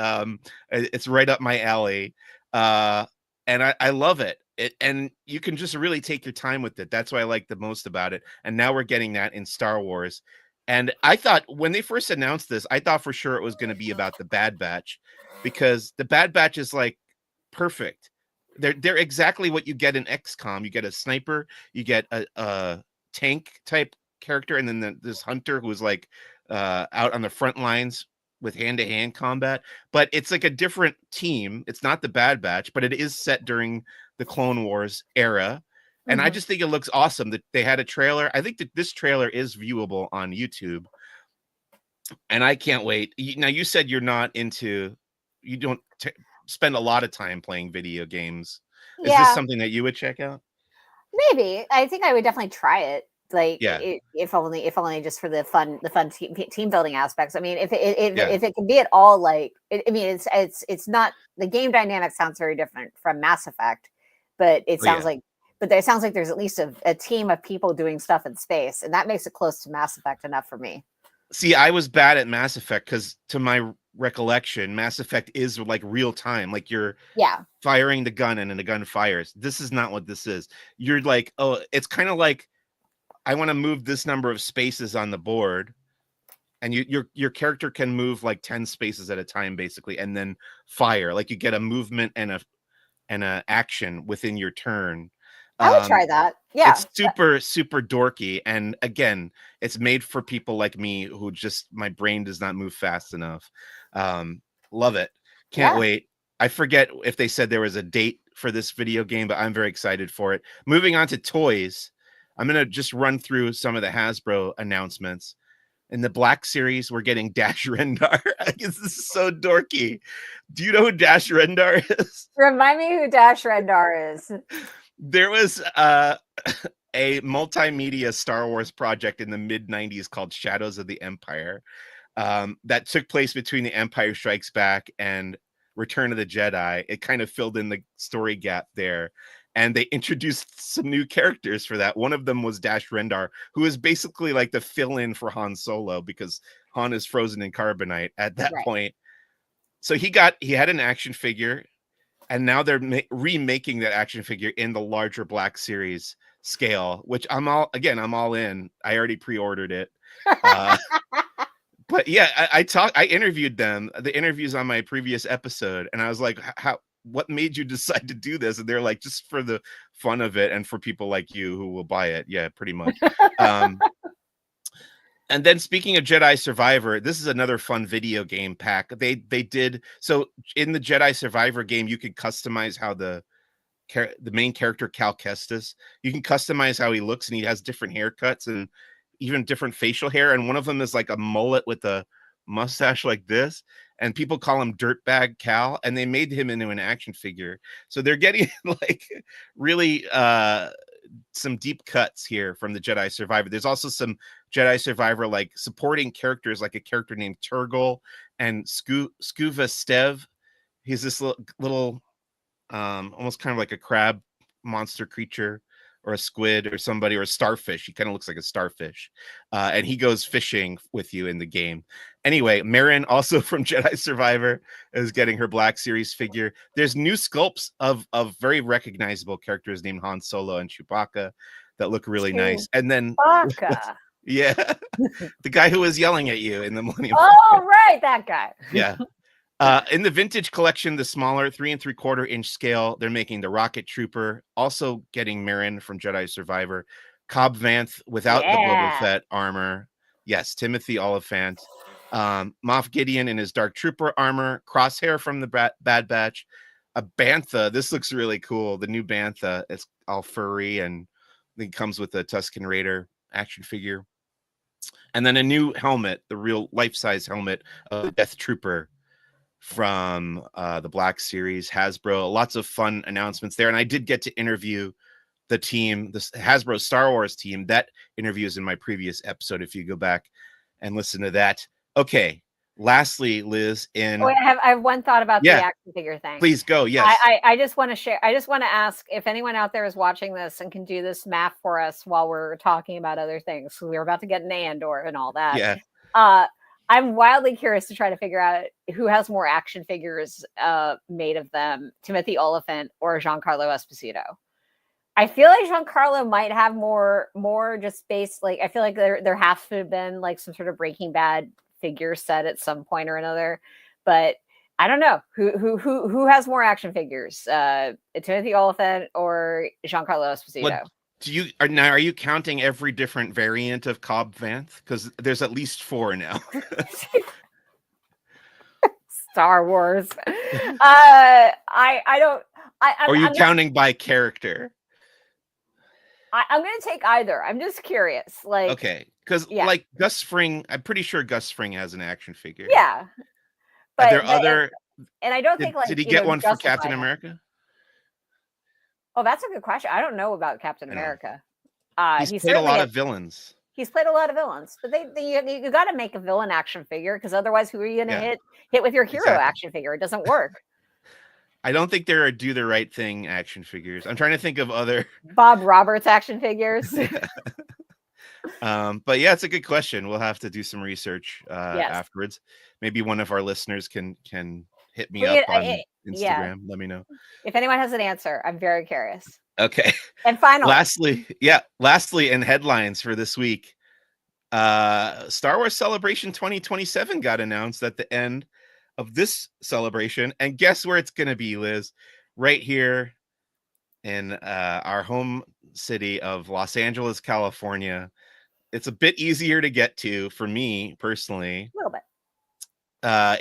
it's right up my alley. And I love it. And you can just really take your time with it. That's what I like the most about it. And now we're getting that in Star Wars. And I thought when they first announced this, I thought for sure it was going to be about the Bad Batch, because the Bad Batch is like perfect. They're exactly what you get in XCOM. You get a sniper, you get a tank type character, and then this hunter who's like out on the front lines with hand-to-hand combat. But it's like a different team. It's not the Bad Batch, but it is set during the Clone Wars era. And I just think it looks awesome that they had a trailer. I think that this trailer is viewable on YouTube. And I can't wait. Now, you said you don't spend a lot of time playing video games. Is this something that you would check out? Maybe. I think I would definitely try it. Like, if only just for the fun team building aspects. I mean, if it can be at all like, it's not, the game dynamic sounds very different from Mass Effect, but it sounds like there's at least a team of people doing stuff in space, and that makes it close to Mass Effect enough for me. See, I was bad at Mass Effect because to my recollection, Mass Effect is like real time. Like you're firing the gun and then the gun fires. This is not what this is. You're like, oh, it's kind of like I want to move this number of spaces on the board, and your character can move like 10 spaces at a time, basically, and then fire. Like you get a movement and a action within your turn. I would try that. Yeah. It's super, super dorky. And again, it's made for people like me who just, my brain does not move fast enough. Love it. Can't wait. I forget if they said there was a date for this video game, but I'm very excited for it. Moving on to toys, I'm going to just run through some of the Hasbro announcements. In the Black Series, we're getting Dash Rendar. I guess this is so dorky. Do you know who Dash Rendar is? Remind me who Dash Rendar is. There was a multimedia Star Wars project in the mid-90s called Shadows of the Empire that took place between The Empire Strikes Back and Return of the Jedi. It kind of filled in the story gap there. And they introduced some new characters for that. One of them was Dash Rendar, who is basically like the fill-in for Han Solo because Han is frozen in carbonite at that point. So he had an action figure. And now they're remaking that action figure in the larger Black Series scale, which I'm all in. I already pre-ordered it. But yeah, I interviewed them. The interviews on my previous episode, and I was like, what made you decide to do this? And they're like, just for the fun of it and for people like you who will buy it. Yeah, pretty much. And then speaking of Jedi Survivor, this is another fun video game pack. They did so in the Jedi Survivor game, you could customize how the main character Cal Kestis, you can customize how he looks, and he has different haircuts and even different facial hair. And one of them is like a mullet with a mustache like this, and people call him Dirtbag Cal, and they made him into an action figure. So they're getting like really some deep cuts here from the Jedi Survivor. There's also some Jedi Survivor like supporting characters, like a character named Turgle and Scuva Stev. He's this little almost kind of like a crab monster creature or a squid or somebody, or a starfish. He kind of looks like a starfish. And he goes fishing with you in the game. Anyway, Marin, also from Jedi Survivor, is getting her Black Series figure. There's new sculpts of very recognizable characters named Han Solo and Chewbacca that look really nice. And then Chewbacca. Yeah. The guy who was yelling at you in the Millennium Falcon. Right, that guy. Yeah. In the vintage collection, the smaller 3 3/4 inch scale, they're making the Rocket Trooper, also getting Marin from Jedi Survivor, Cobb Vanth without the Boba Fett armor. Yes, Timothy Oliphant. Moff Gideon in his Dark Trooper armor, Crosshair from the Bad Batch, a Bantha. This looks really cool. The new Bantha, it's all furry and it comes with a Tusken Raider action figure. And then a new helmet, the real life-size helmet of the Death Trooper from the Black Series, Hasbro. Lots of fun announcements there. And I did get to interview the team, the Hasbro Star Wars team. That interview is in my previous episode, if you go back and listen to that. Okay. Lastly, Liz, I have one thought about the action figure thing. Please go. Yes. I just want to share. I just want to ask if anyone out there is watching this and can do this math for us while we're talking about other things. So we're about to get an Andor and all that. Yeah. I'm wildly curious to try to figure out who has more action figures made of them, Timothy Oliphant or Giancarlo Esposito. I feel like Giancarlo might have more just based, like, I feel like there has to have been like some sort of Breaking Bad figure set at some point or another, but I don't know who has more action figures, Timothy Oliphant or Giancarlo Esposito. Are you counting every different variant of Cobb Vanth? Because there's at least 4 now. Star Wars. I don't. Are you counting by character? I'm going to take either. I'm just curious. Like, okay, because like Gus Fring, I'm pretty sure Gus Fring has an action figure. Yeah, but are there other? And I don't think like did he get one for Captain America? Oh, that's a good question. I don't know about Captain America. He's played a lot of villains. He's played a lot of villains, but you got to make a villain action figure, because otherwise, who are you going to hit with your hero action figure? It doesn't work. I don't think there are Do the Right Thing action figures. I'm trying to think of other Bob Roberts action figures. But yeah, it's a good question. We'll have to do some research Yes. afterwards. Maybe one of our listeners can hit me Well, up on yeah. Instagram. Let me know. If anyone has an answer, I'm very curious. Okay. And finally, lastly, in headlines for this week, Star Wars Celebration 2027 got announced at the end of this celebration, and guess where it's going to be, Liz? Right here in our home city of Los Angeles, California. It's a bit easier to get to for me personally. a little bit.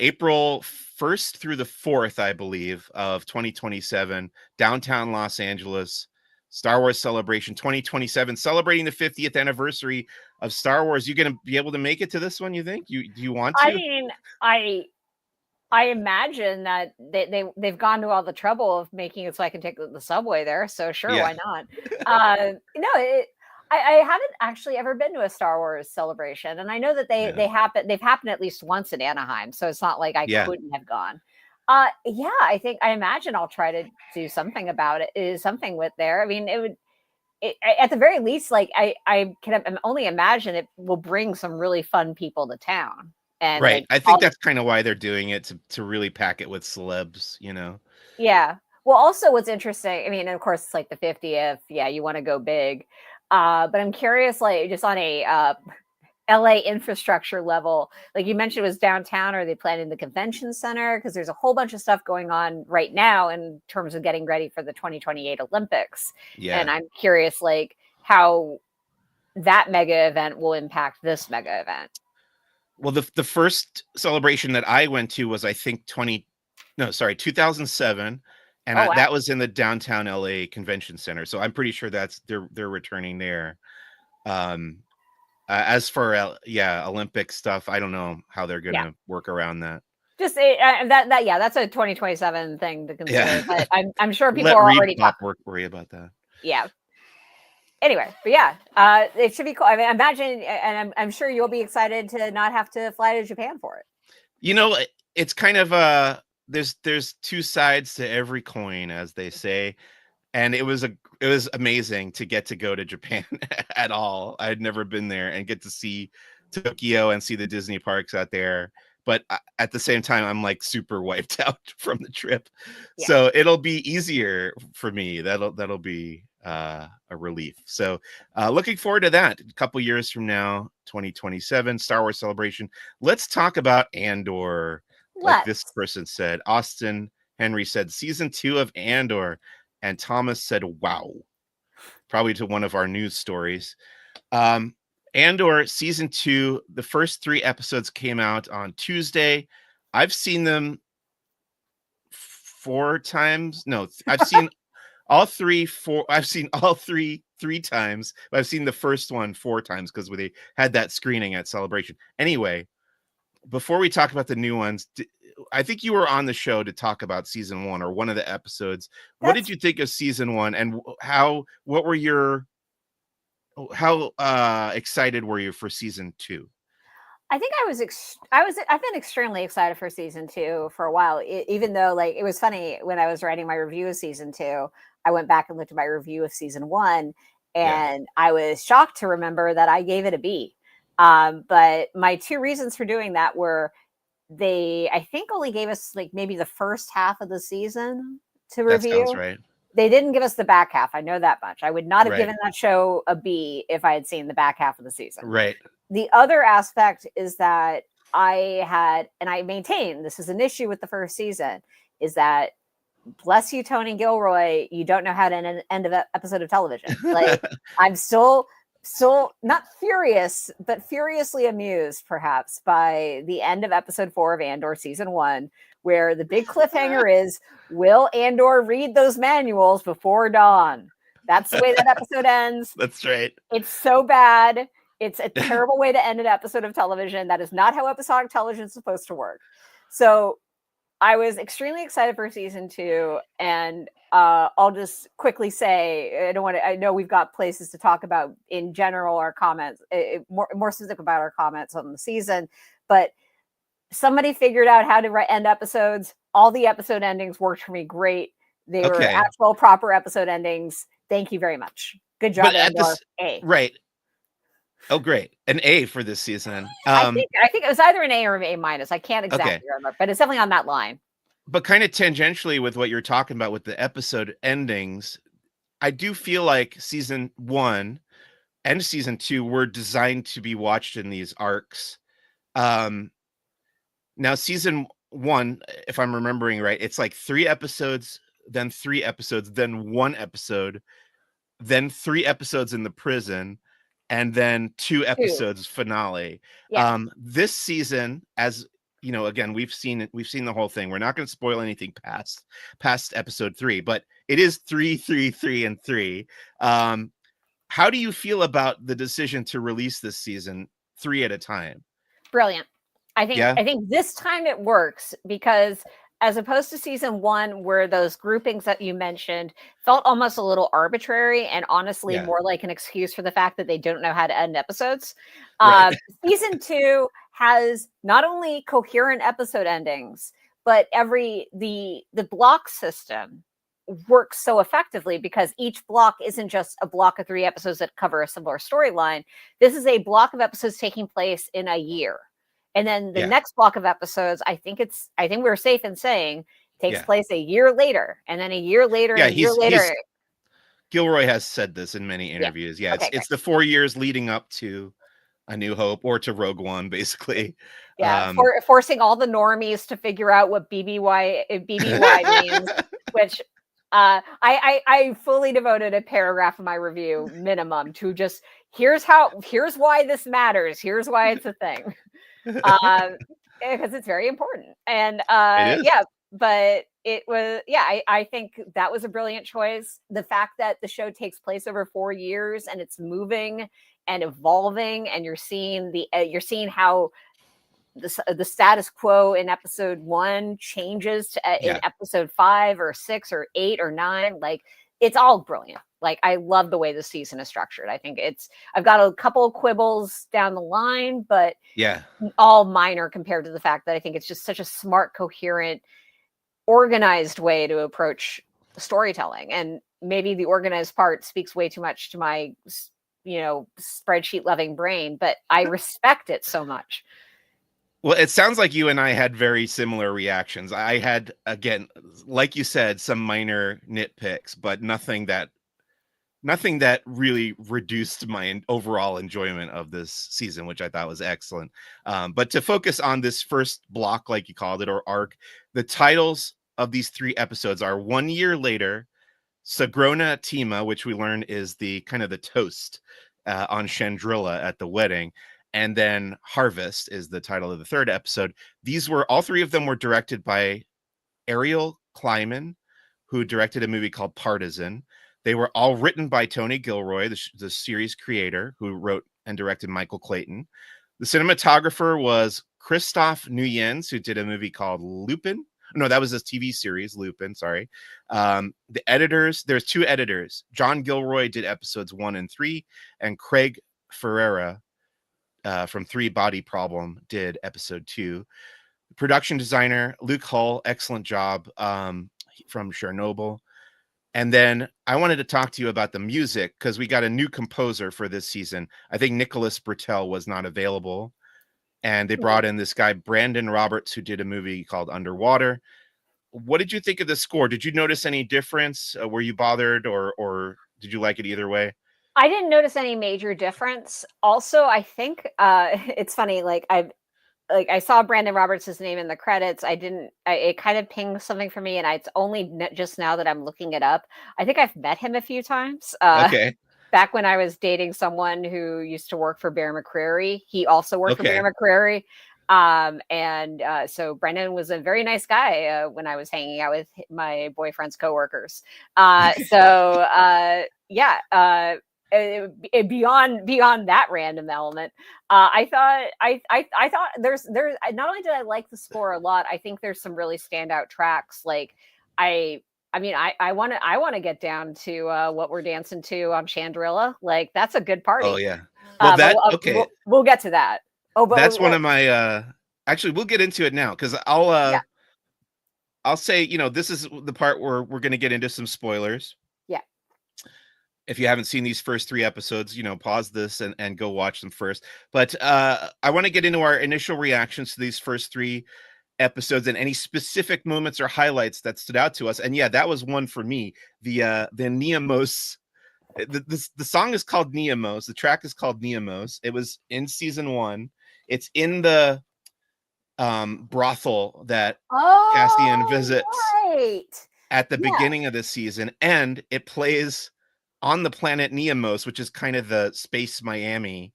April 1st through the 4th, I believe, of 2027, downtown Los Angeles, Star Wars Celebration 2027, celebrating the 50th anniversary of Star Wars. You gonna be able to make it to this one, you think? Do you want to? I mean, I imagine that they've gone to all the trouble of making it so I can take the subway there. So sure, Yeah. why not? I haven't actually ever been to a Star Wars celebration, and I know that they've happened at least once in Anaheim, so it's not like I couldn't have gone. I imagine I'll try to do something about it. Is something with there. I mean, at the very least, like I can only imagine it will bring some really fun people to town. And right. like, I think that's kind of why they're doing it, to really pack it with celebs, you know? Yeah. Well, also what's interesting, I mean, of course, it's like the 50th. Yeah, you want to go big. But I'm curious, like just on a LA infrastructure level, like you mentioned, it was downtown. Are they planning the convention center? Because there's a whole bunch of stuff going on right now in terms of getting ready for the 2028 Olympics. Yeah. And I'm curious, like how that mega event will impact this mega event. Well, the first celebration that I went to was, I think, 2007. And wow. that was in the downtown LA Convention Center. So I'm pretty sure they're returning there. As for Olympic stuff, I don't know how they're going to work around that. Just that's a 2027 thing to consider. Yeah. But I'm sure people are already worry about that. Yeah. Anyway, but it should be cool. I mean, imagine, and I'm sure you'll be excited to not have to fly to Japan for it. You know, it's kind of there's two sides to every coin, as they say, and it was amazing to get to go to Japan at all. I had never been there and get to see Tokyo and see the Disney parks out there. But at the same time, I'm like super wiped out from the trip, so it'll be easier for me. That'll be a relief. So looking forward to that. A couple years from now, 2027, Star Wars Celebration. Let's talk about Andor. Like this person said, Austin Henry said, season 2 of Andor, and Thomas said, wow, probably to one of our news stories. Andor season 2, the first 3 episodes came out on Tuesday. I've seen them 4 times. No, I've seen all 3 3 times. But I've seen the first one 4 times because they had that screening at Celebration. Anyway, before we talk about the new ones, I think you were on the show to talk about season 1 or one of the episodes. What did you think of season 1, and how excited were you for season 2? I think I've been extremely excited for season 2 for a while, even though, like, it was funny when I was writing my review of season 2, I went back and looked at my review of season 1, and I was shocked to remember that I gave it a B. But my 2 reasons for doing that were, they, I think, only gave us like maybe the first half of the season to review. That sounds right. They didn't give us the back half. I know that much. I would not have given that show a B if I had seen the back half of the season. Right. The other aspect is that I had, and I maintain this is an issue with the first season, is that, bless you, Tony Gilroy, you don't know how to end an episode of television. Like, I'm still not furious, but furiously amused, perhaps, by the end of episode 4 of Andor season 1, where the big cliffhanger is, will Andor read those manuals before dawn? That's the way that episode ends. That's right. It's so bad. It's a terrible way to end an episode of television. That is not how episodic television is supposed to work. So I was extremely excited for season 2, and I'll just quickly say, I know we've got places to talk about in general, our comments, more specific about our comments on the season, but somebody figured out how to end episodes. All the episode endings worked for me great. They were actual proper episode endings. Thank you very much. Good job, Andor. Right. Oh, great. An A for this season. I think it was either an A or an A minus. I can't Okay. exactly remember, but it's definitely on that line. But kind of tangentially with what you're talking about with the episode endings, I do feel like season 1 and season 2 were designed to be watched in these arcs. Now season 1, if I'm remembering right, it's like 3 episodes, then 3 episodes, then 1 episode, then 3 episodes in the prison, and then 2 episodes finale. Yeah. This season, as you know, again, we've seen the whole thing. We're not going to spoil anything past episode 3, but it is 3, 3, 3, and 3. How do you feel about the decision to release this season 3 at a time? Brilliant. I Yeah. think this time it works because as opposed to season 1, where those groupings that you mentioned felt almost a little arbitrary and honestly Yeah. more like an excuse for the fact that they don't know how to end episodes. Right. Season 2 has not only coherent episode endings, but the block system works so effectively because each block isn't just a block of 3 episodes that cover a similar storyline. This is a block of episodes taking place in a year. And then the next block of episodes, I think we're safe in saying, takes place a year later, and then a year later, and a year later. Gilroy has said this in many interviews. Yeah, okay, it's the 4 years leading up to A New Hope or to Rogue One, basically. Yeah, forcing all the normies to figure out what BBY means, which I fully devoted a paragraph of my review minimum to just here's why this matters. Here's why it's a thing. Because it's very important. And but it was I think that was a brilliant choice. The fact that the show takes place over 4 years and it's moving and evolving, and you're seeing how the status quo in episode 1 changes to in episode 5 or 6 or 8 or 9. Like, it's all brilliant. Like, I love the way the season is structured. I think I've got a couple of quibbles down the line, but all minor compared to the fact that I think it's just such a smart, coherent, organized way to approach storytelling. And maybe the organized part speaks way too much to my, spreadsheet loving brain, but I respect it so much. Well, it sounds like you and I had very similar reactions. I had, again, like you said, some minor nitpicks, but nothing that really reduced my overall enjoyment of this season, which I thought was excellent. But to focus on this first block, like you called it, or arc, the titles of these 3 episodes are 1 year later, Sagrona Tima, which we learn is the kind of the toast on Chandrilla at the wedding. And then Harvest is the title of the 3rd episode. All 3 of them were directed by Ariel Kleiman, who directed a movie called Partisan. They were all written by Tony Gilroy, the series creator, who wrote and directed Michael Clayton. The cinematographer was Christophe Nuyens, who did a movie called Lupin. No, that was a TV series, Lupin, sorry. The editors, there's 2 editors. John Gilroy did episodes 1 and 3, and Craig Ferreira from 3 Body Problem did episode 2. Production designer Luke Hull, excellent job from Chernobyl. And then I wanted to talk to you about the music, because we got a new composer for this season. I think Nicholas Britell was not available, and they brought in this guy Brandon Roberts, who did a movie called Underwater. What did you think of the score? Did you notice any difference? Were you bothered, or did you like it either way? I didn't notice any major difference. Also, I think it's funny. I saw Brandon Roberts' name in the credits. It kind of pinged something for me, and it's only just now that I'm looking it up. I think I've met him a few times. Okay. Back when I was dating someone who used to work for Bear McCreary. He also worked for Bear McCreary. So Brendan was a very nice guy when I was hanging out with my boyfriend's coworkers. Beyond that random element, I thought there's not only did I like the score a lot, I think there's some really standout tracks. Like I want to get down to What We're Dancing To on Chandrilla. Like, that's a good party. Oh yeah. Well, we'll get to that. Oh, but that's one of my actually, we'll get into it now, because I'll say, this is the part where we're going to get into some spoilers. Yeah. if you haven't seen these first 3 episodes, pause this and go watch them first. But I want to get into our initial reactions to these first 3 episodes and any specific moments or highlights that stood out to us. And yeah, that was one for me. The Neamos. The song is called Neamos. The track is called Neamos. It was in season 1. It's in the brothel that Cassian visits at the beginning of the season, and it plays on the planet Neamos, which is kind of the space Miami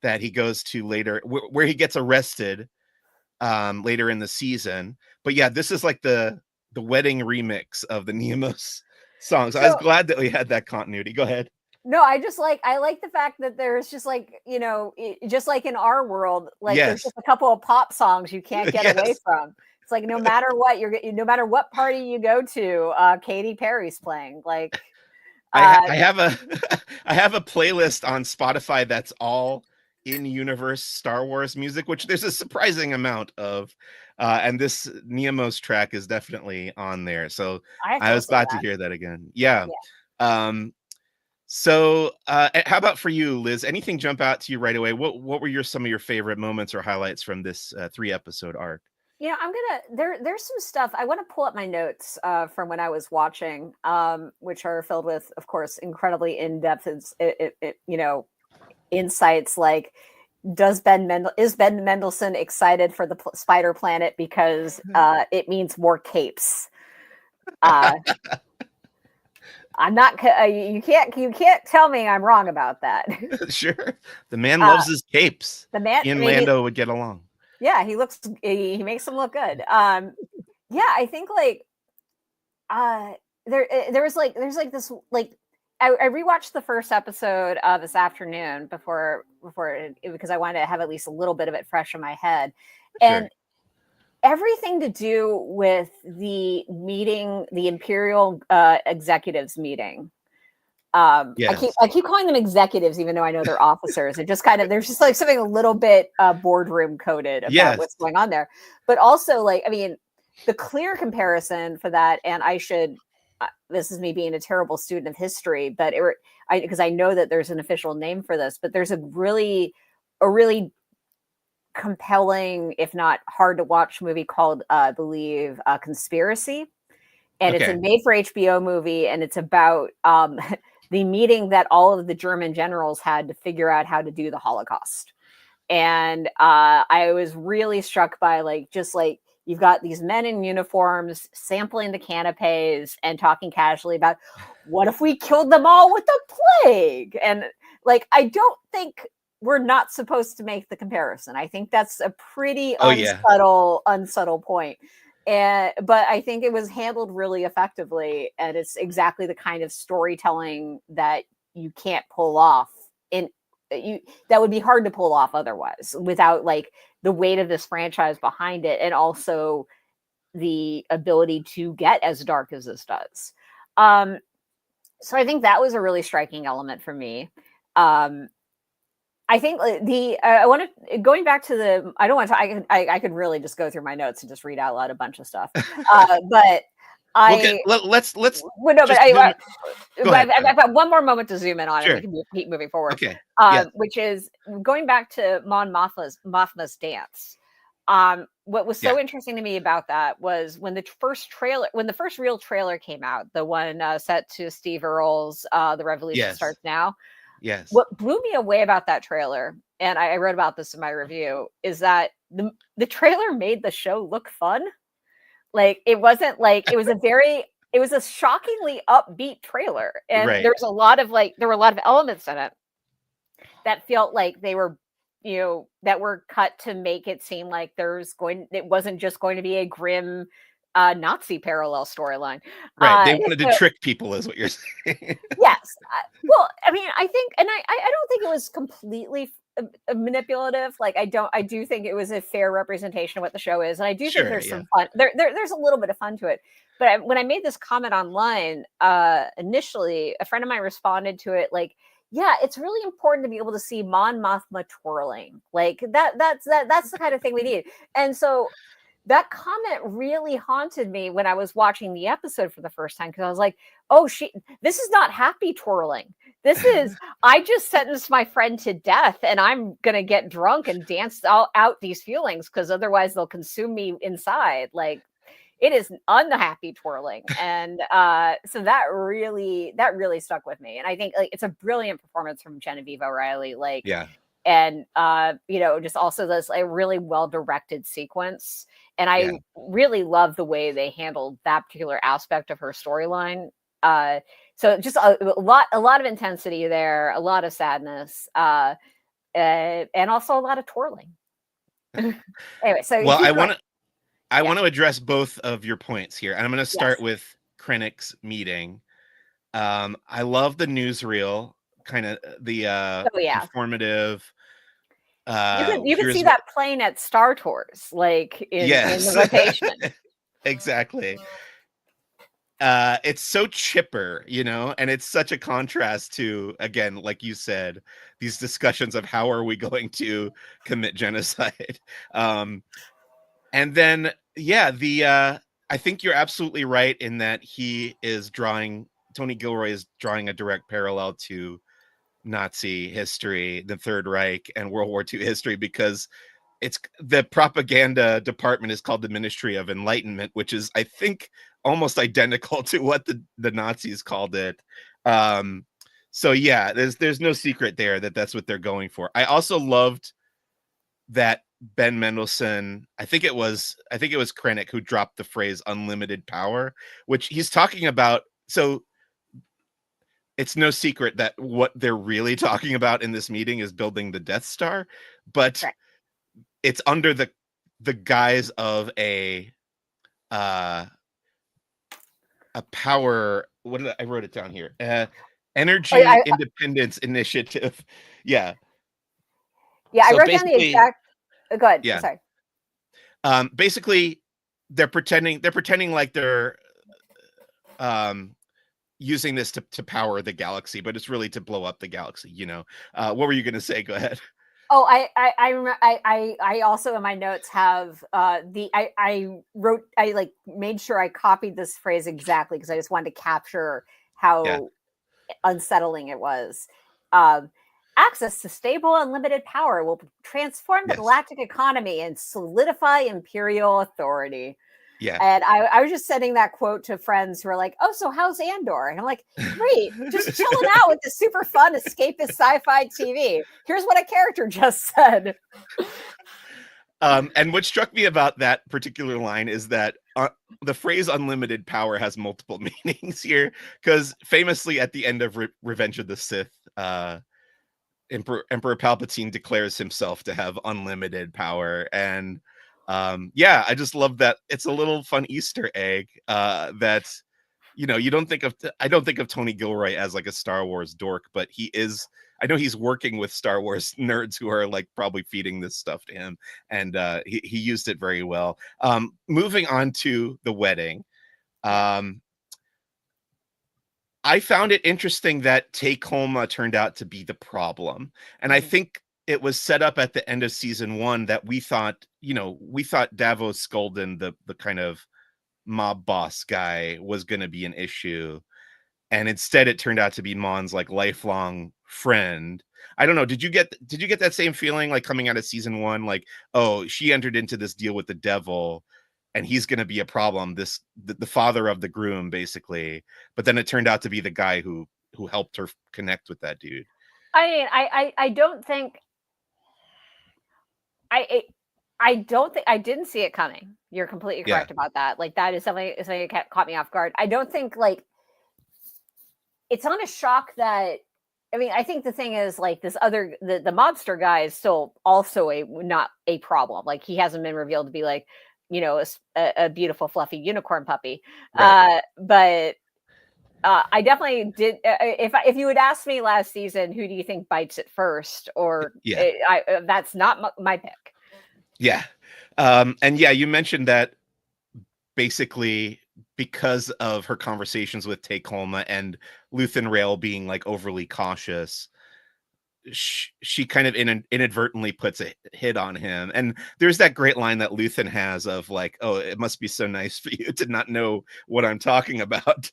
that he goes to later, where he gets arrested later in the season. But yeah, this is like the wedding remix of the Neamos songs. So I was glad that we had that continuity. Go ahead. No, I like the fact that there's just like, just like in our world, like there's just a couple of pop songs you can't get away from. It's like no matter what party you go to, Katy Perry's playing. Like I have a playlist on Spotify that's all in-universe Star Wars music, which there's a surprising amount of, and this Neamos track is definitely on there. So I was glad to hear that again. Yeah. So how about for you, Liz? Anything jump out to you right away? What were some of your favorite moments or highlights from this 3-episode arc? There's some stuff. I want to pull up my notes from when I was watching, which are filled with, of course, incredibly in-depth, insights like, is Ben Mendelson excited for the spider planet because it means more capes? I'm not. You can't tell me I'm wrong about that. Sure, the man loves his capes. The man, he and Lando would get along. Yeah, he makes them look good. Yeah, I think like there's this like I rewatched the first episode this afternoon before because I wanted to have at least a little bit of it fresh in my head, and everything to do with the meeting, the Imperial executives meeting. I keep calling them executives, even though I know they're officers. It just there's just like something a little bit boardroom coded about what's going on there. But also, like, I mean, the clear comparison for that, and this is me being a terrible student of history, but because I know that there's an official name for this, but there's a really compelling, if not hard to watch movie called, I believe, Conspiracy. And it's a made for HBO movie, and it's about the meeting that all of the German generals had to figure out how to do the Holocaust. And I was really struck by you've got these men in uniforms sampling the canapes and talking casually about, what if we killed them all with the plague? And like, I don't think we're not supposed to make the comparison. I think that's a pretty unsubtle point. But I think it was handled really effectively, and it's exactly the kind of storytelling that you can't pull off that would be hard to pull off otherwise, without like the weight of this franchise behind it, and also the ability to get as dark as this does. So I think that was a really striking element for me. I think going back to the, I don't want to, I could really just go through my notes and just read out loud a bunch of stuff. But let's. Well, no, but I've got one more moment to zoom in on, and we can keep moving forward. Okay. Which is going back to Mon Mothma's dance. What was so interesting to me about that was when the first real trailer came out, the one set to Steve Earle's "The Revolution Starts Now." Yes. What blew me away about that trailer, and I wrote about this in my review, is that the trailer made the show look fun. Like, it wasn't like, it was a shockingly upbeat trailer. And there were a lot of elements in it that felt like they were, that were cut to make it seem like it wasn't just going to be a grim Nazi parallel storyline. Right. They wanted to trick people, is what you're saying. Yes. Well, I mean, I think, and I don't think it was completely manipulative. Like, I do think it was a fair representation of what the show is. And I do think there's some fun. There's a little bit of fun to it. But when I made this comment online, initially, a friend of mine responded to it like, yeah, it's really important to be able to see Mon Mothma twirling. Like that's the kind of thing we need. And so that comment really haunted me when I was watching the episode for the first time, because I was like, oh, this is not happy twirling. This is, I just sentenced my friend to death and I'm going to get drunk and dance out these feelings because otherwise they'll consume me inside. Like, it is unhappy twirling. And so that really stuck with me. And I think like it's a brilliant performance from Genevieve O'Reilly. Like, yeah. And, just also this a really well-directed sequence. And I really love the way they handled that particular aspect of her storyline. So just a lot of intensity there, a lot of sadness, and also a lot of twirling. Anyway, so well, I want to address both of your points here, and I'm going to start with Krennic's meeting. I love the newsreel, kind of the informative. You can see that playing at Star Tours, like in the rotation. Exactly. It's so chipper, and it's such a contrast to, again, like you said, these discussions of how are we going to commit genocide. And then, I think you're absolutely right in that Tony Gilroy is drawing a direct parallel to Nazi history, the Third Reich, and World War II history, because it's the propaganda department is called the Ministry of Enlightenment, which is, I think, almost identical to what the Nazis called it. So yeah, there's no secret there that's what they're going for. I also loved that Ben Mendelson, I think it was Krennic who dropped the phrase unlimited power, which he's talking about. So it's no secret that what they're really talking about in this meeting is building the Death Star, but it's under the guise of a power. I wrote it down here? Energy Independence Initiative. Yeah. Yeah, so I wrote down the exact. Go ahead. Yeah. Sorry. Basically, they're pretending like they're using this to power the galaxy, but it's really to blow up the galaxy. What were you going to say? Go ahead. Oh, I also in my notes have I made sure I copied this phrase exactly because I just wanted to capture how unsettling it was. Access to stable, unlimited power will transform the galactic economy and solidify imperial authority. Yeah. And I was just sending that quote to friends who are like, oh, so how's Andor? And I'm like, great, just chilling out with the super fun escapist sci-fi TV. Here's what a character just said. And what struck me about that particular line is that the phrase unlimited power has multiple meanings here, because famously at the end of Revenge of the Sith, Emperor Palpatine declares himself to have unlimited power. And I just love that. It's a little fun Easter egg that I don't think of Tony Gilroy as like a Star Wars dork, but he is. I know he's working with Star Wars nerds who are like probably feeding this stuff to him, and he used it very well. Moving on to the wedding, I found it interesting that Take Homa turned out to be the problem, and I think it was set up at the end of season 1 that we thought Davos Skolden, the kind of mob boss guy, was going to be an issue, and instead it turned out to be Mon's like lifelong friend. I don't know. Did you get that same feeling like coming out of season 1, like, oh, she entered into this deal with the devil and he's going to be a problem, the father of the groom basically, but then it turned out to be the guy who helped her connect with that dude? I mean, I don't think I didn't see it coming. You're completely correct about that. Like, that is something that caught me off guard. I don't think like it's not a shock that. I mean, I think the thing is like the mobster guy is still also not a problem. Like, he hasn't been revealed to be like, a beautiful fluffy unicorn puppy. Right. But I definitely did. If you had asked me last season, who do you think bites it first, or that's not my pick. Yeah. And you mentioned that basically because of her conversations with Take Homa and Luthen Rail being like overly cautious, she kind of inadvertently puts a hit on him. And there's that great line that Luthen has of like, oh, it must be so nice for you to not know what I'm talking about.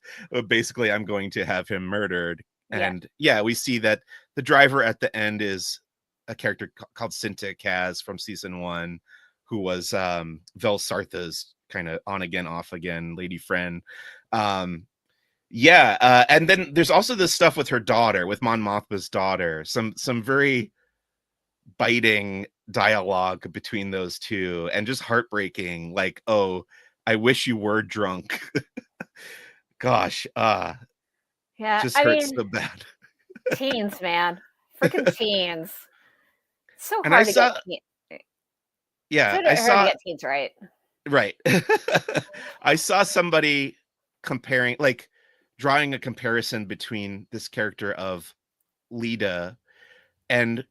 Basically, I'm going to have him murdered. And yeah, we see that the driver at the end is a character called Cinta Kaz from season 1, who was Vel Sartha's kind of on again, off again lady friend. And then there's also this stuff with her daughter, with Mon Mothma's daughter. Some very biting dialogue between those two, and just heartbreaking. Like, oh, I wish you were drunk. Gosh, just hurts so bad. Teens, man, freaking teens. So hard to get. I saw to get teens right. Right. I saw somebody comparing, like, drawing a comparison between this character of Leda and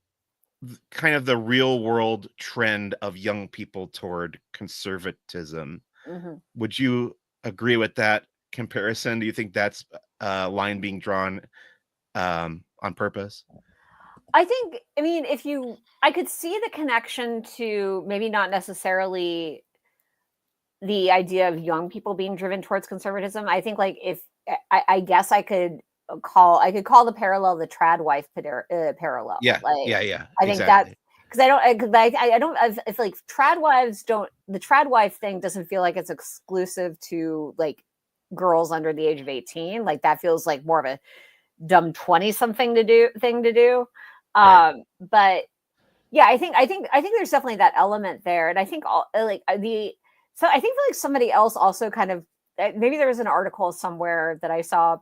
kind of the real world trend of young people toward conservatism. Mm-hmm. Would you agree with that comparison? Do you think that's a line being drawn on purpose? I mean, I could see the connection to maybe not necessarily the idea of young people being driven towards conservatism. I think, like, if I guess I could call the parallel the trad wife parallel. Yeah, like, yeah. I think that because I feel like trad wives don't. The trad wife thing doesn't feel like it's exclusive to like girls under the age of 18. Like, that feels like more of a dumb 20-something thing to do. Right. But yeah, I think there's definitely that element there, and I think so I think like somebody else also kind of, maybe there was an article somewhere that I saw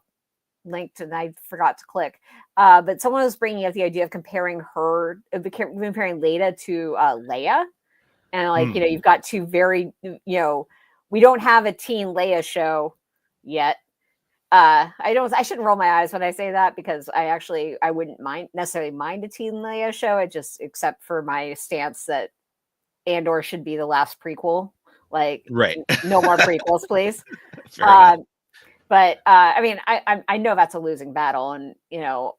linked and I forgot to click, but someone was bringing up the idea of comparing Leda to Leia, and like, you've got two very, we don't have a teen Leia show yet. I shouldn't roll my eyes when I say that, because I wouldn't necessarily mind a teen Leia show. Except for my stance that Andor should be the last prequel. Like, right. No more prequels, please. But I mean, I know that's a losing battle, and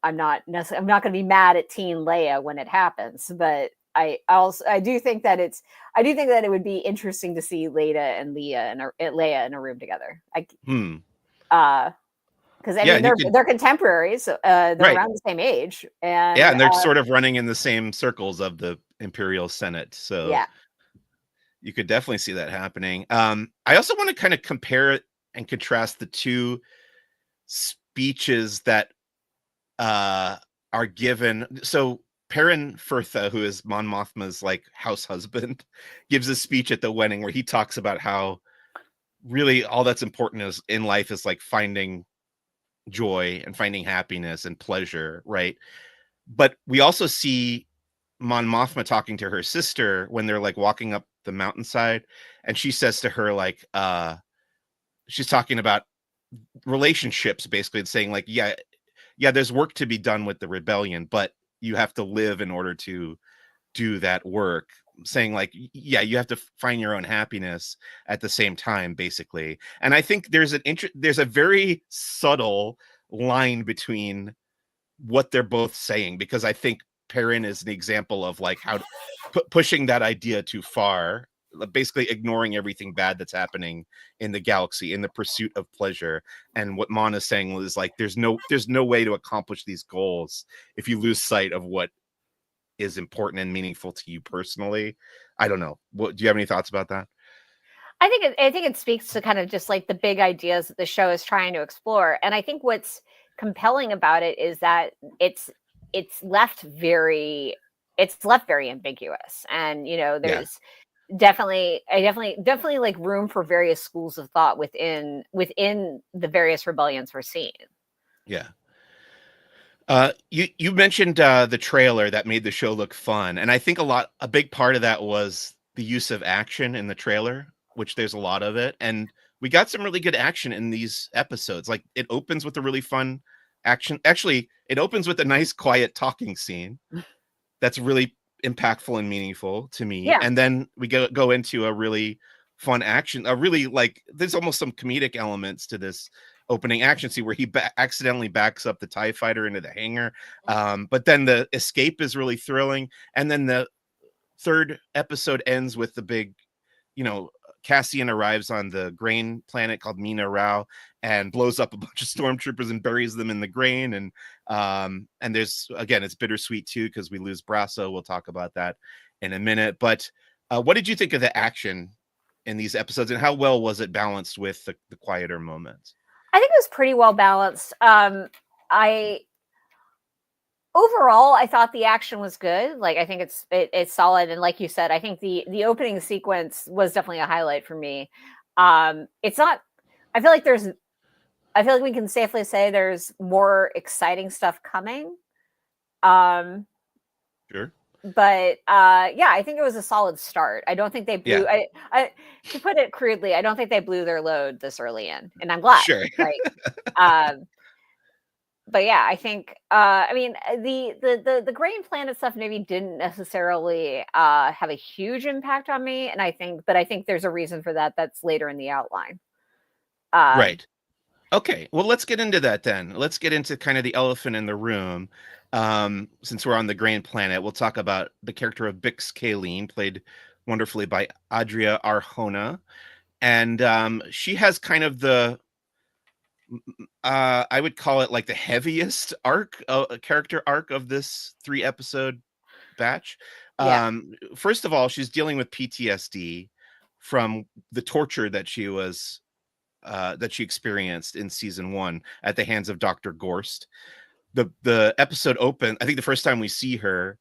I'm not going to be mad at teen Leia when it happens. But I do think that it would be interesting to see Leia and Leia in a room together. Because I mean, they're contemporaries. They're around the same age, and they're sort of running in the same circles of the Imperial Senate. So yeah, you could definitely see that happening. I also want to kind of compare and contrast the two speeches that are given. So Perrin Firtha, who is Mon Mothma's like house husband, gives a speech at the wedding where he talks about how really all that's important in life is like finding joy and finding happiness and pleasure, right? But we also see Mon Mothma talking to her sister when they're like walking up the mountainside, and she says to her, like, she's talking about relationships, basically, and saying like, yeah, there's work to be done with the rebellion, but you have to live in order to do that work. Saying like, yeah, you have to find your own happiness at the same time, basically. And I think there's a very subtle line between what they're both saying, because I think Perrin is an example of like how pushing that idea too far, basically ignoring everything bad that's happening in the galaxy in the pursuit of pleasure. And what Mon is saying is like, there's no way to accomplish these goals if you lose sight of what is important and meaningful to you personally. I don't know. Do you have any thoughts about that? I think it speaks to kind of just like the big ideas that the show is trying to explore. And I think what's compelling about it is that it's left very ambiguous. And there's definitely like room for various schools of thought within the various rebellions we're seeing. Yeah. You mentioned the trailer that made the show look fun, and I think a big part of that was the use of action in the trailer, which there's a lot of it, and we got some really good action in these episodes. Like, it opens with a really fun action. Actually, it opens with a nice quiet talking scene that's really impactful and meaningful to me. Yeah. And then we go into a really fun action, a really, like, there's almost some comedic elements to this opening action scene where he accidentally backs up the TIE fighter into the hangar. But then the escape is really thrilling. And then the third episode ends with the big, Cassian arrives on the grain planet called Mina Rao and blows up a bunch of stormtroopers and buries them in the grain. And there's, again, it's bittersweet too, because we lose Brasso. We'll talk about that in a minute. But what did you think of the action in these episodes, and how well was it balanced with the quieter moments? I think it was pretty well balanced. Overall, I thought the action was good. Like, I think it's solid, and like you said, I think the opening sequence was definitely a highlight for me. It's not. I feel like we can safely say there's more exciting stuff coming. Sure. But yeah, I think it was a solid start. I don't think they blew. Yeah. I to put it crudely, I don't think they blew their load this early in, and I'm glad. Sure. Right. But yeah, I think I mean the grain planet stuff maybe didn't necessarily have a huge impact on me, and I think there's a reason for that. That's later in the outline. Right. Okay. Well, let's get into that then. Let's get into kind of the elephant in the room. Since we're on the grain planet, we'll talk about the character of Bix Kayleen, played wonderfully by Adria Arjona, and she has kind of the I would call it like the heaviest character arc of this 3-episode batch. Yeah. First of all, she's dealing with PTSD from the torture that she experienced in season 1 at the hands of Dr. Gorst. The episode open, I think the first time we see her,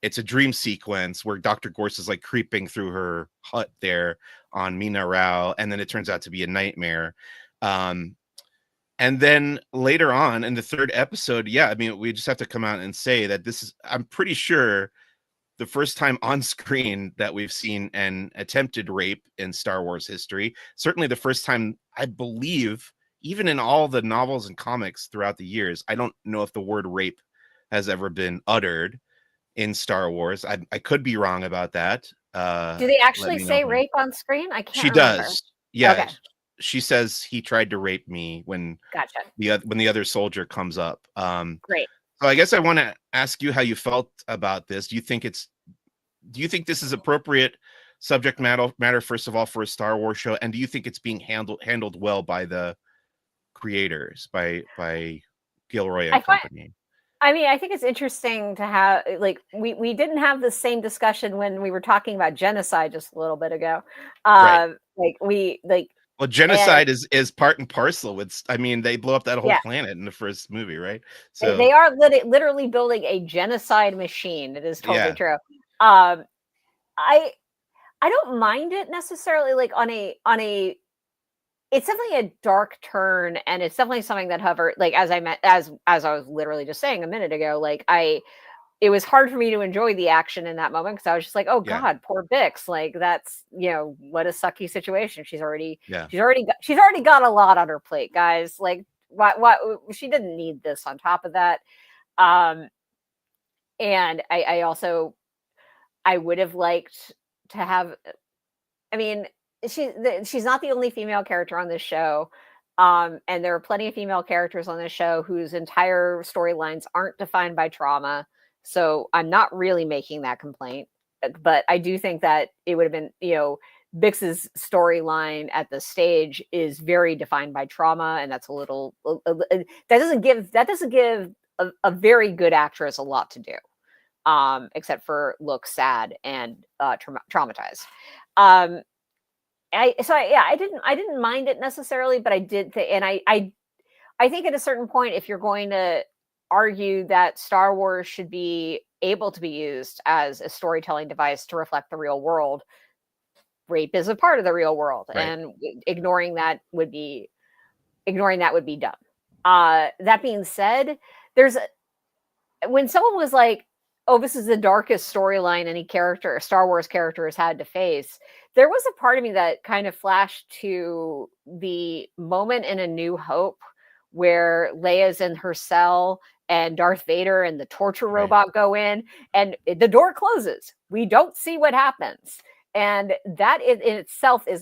it's a dream sequence where Dr. Gorst is like creeping through her hut there on Mina Rao, and then it turns out to be a nightmare. And then later on in the 3rd episode, yeah, I mean, we just have to come out and say that this is, I'm pretty sure, the first time on screen that we've seen an attempted rape in Star Wars history. Certainly the first time, I believe, even in all the novels and comics throughout the years, I don't know if the word rape has ever been uttered in Star Wars. I could be wrong about that. Do they actually say rape on screen? I can't She remember. does. Yeah. Okay. She says he tried to rape me when the other soldier comes up. Great. So I guess I want to ask you how you felt about this. Do you think this is appropriate subject matter, first of all, for a Star Wars show? And do you think it's being handled well by the creators, by Gilroy and company? I mean, I think it's interesting to have, like, we didn't have the same discussion when we were talking about genocide just a little bit ago. Right. Well, genocide is part and parcel with, I mean, they blow up that whole planet in the first movie, right? So they are literally building a genocide machine. It is totally true. I don't mind it necessarily, like on a it's definitely a dark turn, and it's definitely something that hovered, like, as I was literally just saying a minute ago, like, it was hard for me to enjoy the action in that moment, because I was just like, oh God, poor Bix. Like, that's, what a sucky situation. She's already got a lot on her plate, guys. Like, what she didn't need this on top of that. And I would have liked to have, I mean, she's not the only female character on this show. And there are plenty of female characters on this show whose entire storylines aren't defined by trauma. So I'm not really making that complaint, but I do think that it would have been, Bix's storyline at the stage is very defined by trauma, and that's a little that doesn't give a very good actress a lot to do, except for look sad and traumatized. I didn't mind it necessarily, but I did and I think at a certain point, if you're going to argue that Star Wars should be able to be used as a storytelling device to reflect the real world, rape is a part of the real world, right? And ignoring that would be dumb. That being said, when someone was like, oh, this is the darkest storyline any Star Wars character has had to face, there was a part of me that kind of flashed to the moment in A New Hope where Leia's in her cell and Darth Vader and the torture robot go in, and the door closes. We don't see what happens. And that in itself is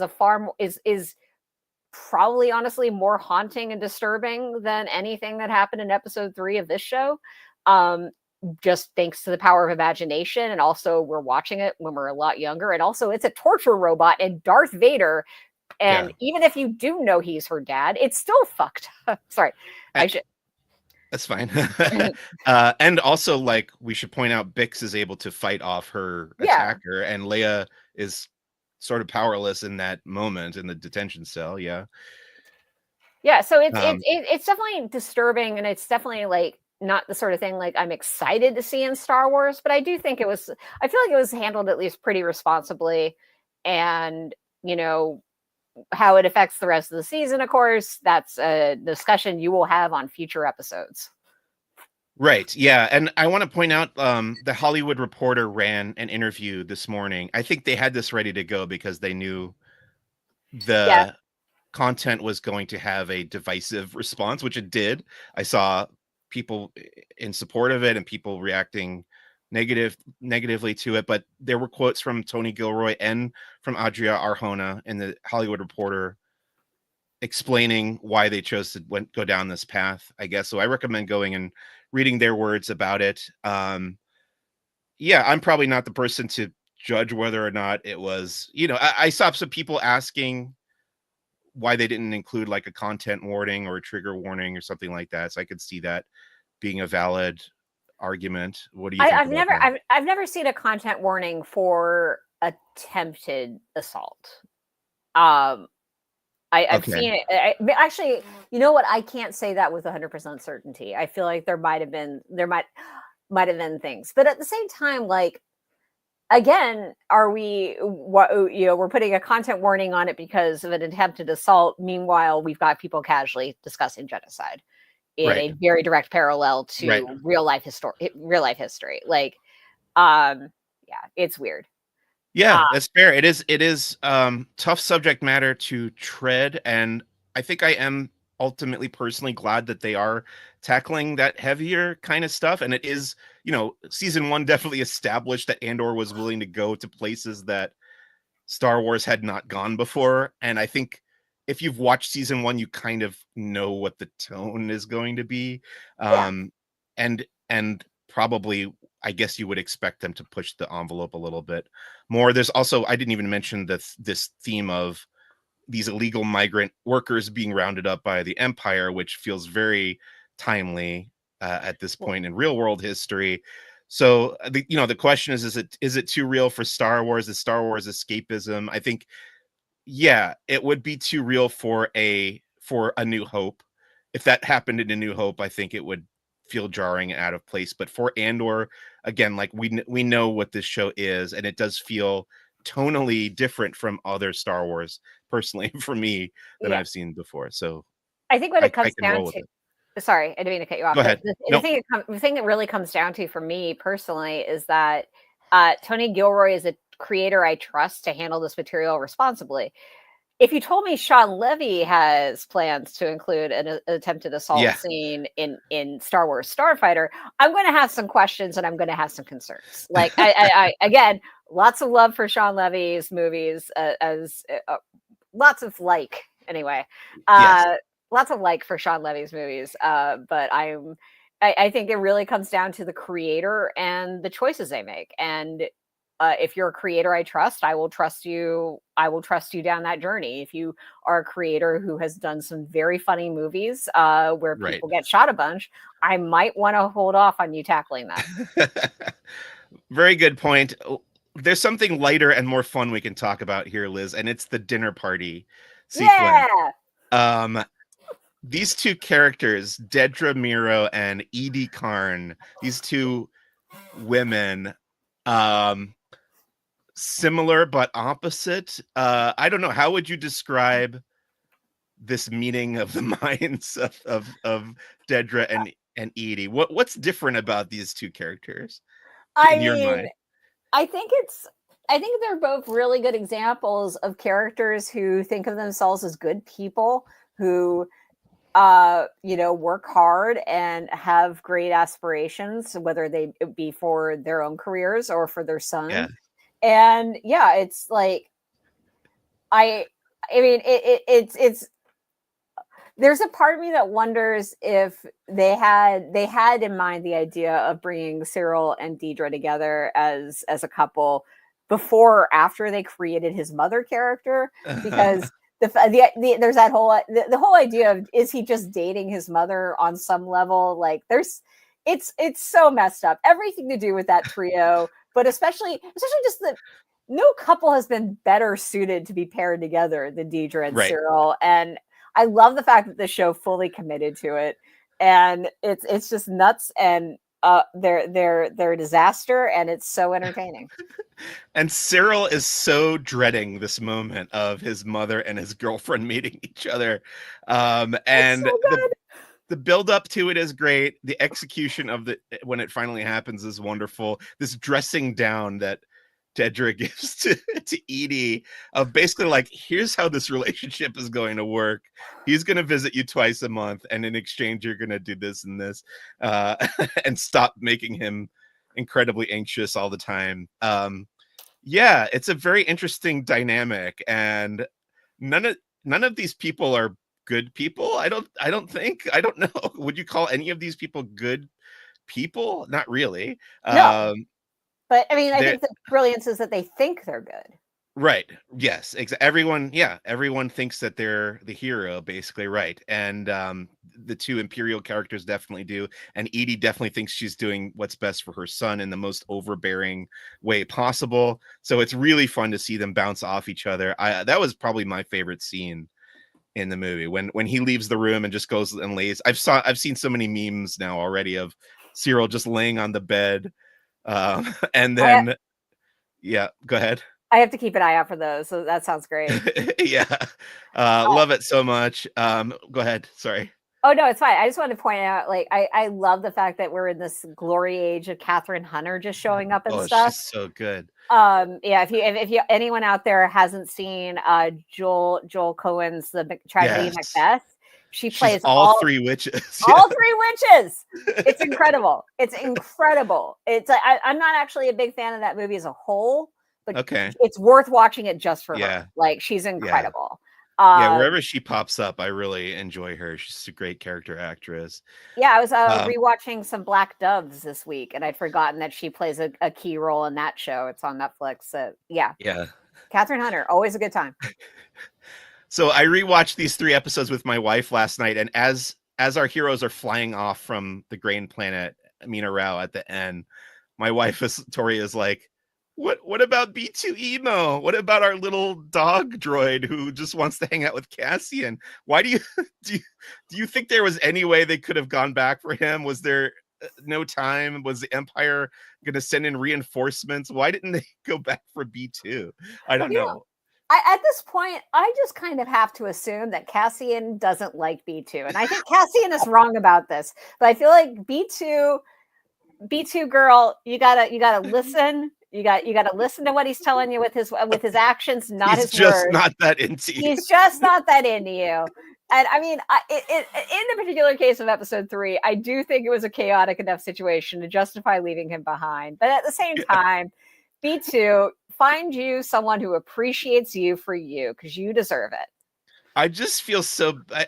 probably honestly more haunting and disturbing than anything that happened in episode 3 of this show. Just thanks to the power of imagination, and also we're watching it when we're a lot younger, and also it's a torture robot and Darth Vader, and even if you do know he's her dad, it's still fucked up. Sorry, I should. That's fine. And also, like, we should point out, Bix is able to fight off her attacker, and Leia is sort of powerless in that moment in the detention cell. Yeah. So it's definitely disturbing, and it's definitely like not the sort of thing like I'm excited to see in Star Wars, but I do think I feel like it was handled at least pretty responsibly. And, you know, how it affects the rest of the season, of course, that's a discussion you will have on future episodes. Right. Yeah. And I want to point out, the Hollywood Reporter ran an interview this morning. I think they had this ready to go because they knew the content was going to have a divisive response, which it did. I saw people in support of it and people reacting negatively to it, but there were quotes from Tony Gilroy and from Adria Arjona in the Hollywood Reporter explaining why they chose to go down this path, I guess. So I recommend going and reading their words about it. I'm probably not the person to judge whether or not it was, I saw some people asking why they didn't include like a content warning or a trigger warning or something like that. So I could see that being a valid argument. What do you think? I've never seen a content warning for attempted assault. I've seen it. Actually, you know what? I can't say that with 100% certainty. I feel like there might have been things, but at the same time, like, again, we're putting a content warning on it because of an attempted assault. Meanwhile, we've got people casually discussing genocide in a very direct parallel to real life history. Like, it's weird. Yeah, that's fair. It is tough subject matter to tread, and I think I am ultimately personally glad that they are tackling that heavier kind of stuff. And it is, season 1 definitely established that Andor was willing to go to places that Star Wars had not gone before. And I think if you've watched season 1, you kind of know what the tone is going to be. And probably, I guess you would expect them to push the envelope a little bit more. There's also, I didn't even mention this theme of these illegal migrant workers being rounded up by the Empire, which feels very timely at this point in real world history. So the question is it too real for Star Wars? Is Star Wars escapism? I think, it would be too real for A New Hope. If that happened in A New Hope, I think it would feel jarring and out of place. But for Andor, again, like we know what this show is, and it does feel tonally different from other Star Wars, personally, for me, than I've seen before. So I think what it comes down to, sorry, I didn't mean to cut you off. Go ahead. The thing it really comes down to for me personally is that Tony Gilroy is a creator I trust to handle this material responsibly. If you told me Shawn Levy has plans to include an attempted assault scene in Star Wars Starfighter, I'm going to have some questions and I'm going to have some concerns. Like, I again, lots of love for Shawn Levy's movies, lots of like, anyway, lots of like for Shawn Levy's movies. But I think it really comes down to the creator and the choices they make. And if you're a creator I trust, I will trust you. I will trust you down that journey. If you are a creator who has done some very funny movies where people get shot a bunch, I might want to hold off on you tackling that. Very good point. There's something lighter and more fun we can talk about here, Liz, and it's the dinner party sequence. These two characters, Dedra Miro and Edie Karn, these two women, similar but opposite. I don't know, how would you describe this meeting of the minds of Dedra and Edie? What's different about these two characters in your mind? I think they're both really good examples of characters who think of themselves as good people who work hard and have great aspirations, whether they be for their own careers or for their son. And it's like, it's there's a part of me that wonders if they had in mind the idea of bringing Cyril and Deidre together as a couple before or after they created his mother character, because there's that whole the whole idea of, is he just dating his mother on some level? Like, it's so messed up, everything to do with that trio, but especially just that no couple has been better suited to be paired together than Deidre and Cyril. And I love the fact that the show fully committed to it, and it's just nuts, and they're a disaster, and it's so entertaining. And Cyril is so dreading this moment of his mother and his girlfriend meeting each other. And so the build up to it is great. The execution of when it finally happens is wonderful. This dressing down that Dedra gives to Edie of basically like, here's how this relationship is going to work. He's going to visit you twice a month, and in exchange, you're going to do this and this, and stop making him incredibly anxious all the time. Yeah, it's a very interesting dynamic, and none of these people are good people. I don't think. I don't know. Would you call any of these people good people? Not really. No. But I mean, I think the brilliance is that they think they're good. Right. Yes. Everyone thinks that they're the hero, basically. Right. And the two Imperial characters definitely do. And Edie definitely thinks she's doing what's best for her son in the most overbearing way possible. So it's really fun to see them bounce off each other. That was probably my favorite scene in the movie, when he leaves the room and just goes and lays. I've seen so many memes now already of Cyril just laying on the bed. And then, yeah, go ahead. I have to keep an eye out for those. So that sounds great. Yeah. Love it so much. Go ahead. Sorry. Oh, no, it's fine. I just wanted to point out, like, I love the fact that we're in this glory age of Catherine Hunter just showing up and stuff. She's so good. Yeah, if you anyone out there hasn't seen Joel Cohen's The Tragedy of Macbeth, she's plays all three witches. All three witches. It's incredible. It's incredible. It's I'm not actually a big fan of that movie as a whole, but it's worth watching it just for her. Like, she's incredible. Wherever she pops up, I really enjoy her. She's a great character actress. Yeah, I was rewatching some Black Doves this week, and I'd forgotten that she plays a key role in that show. It's on Netflix. So yeah. Catherine Hunter, always a good time. So I rewatched these 3 episodes with my wife last night, and as our heroes are flying off from the grain planet Mina Rao at the end, my wife Tori is like, What about B2 Emo? What about our little dog droid who just wants to hang out with Cassian? Why do you think there was any way they could have gone back for him? Was there no time? Was the Empire going to send in reinforcements? Why didn't they go back for B2? I don't know. At this point, I just kind of have to assume that Cassian doesn't like B2. And I think Cassian is wrong about this. But I feel like B2 girl, you gotta listen. You got to listen to what he's telling you with his actions, not his words. He's just not that into you. He's just not that into you. And I mean, in the particular case of episode 3, I do think it was a chaotic enough situation to justify leaving him behind. But at the same time, B2, find you someone who appreciates you for you, because you deserve it. I just feel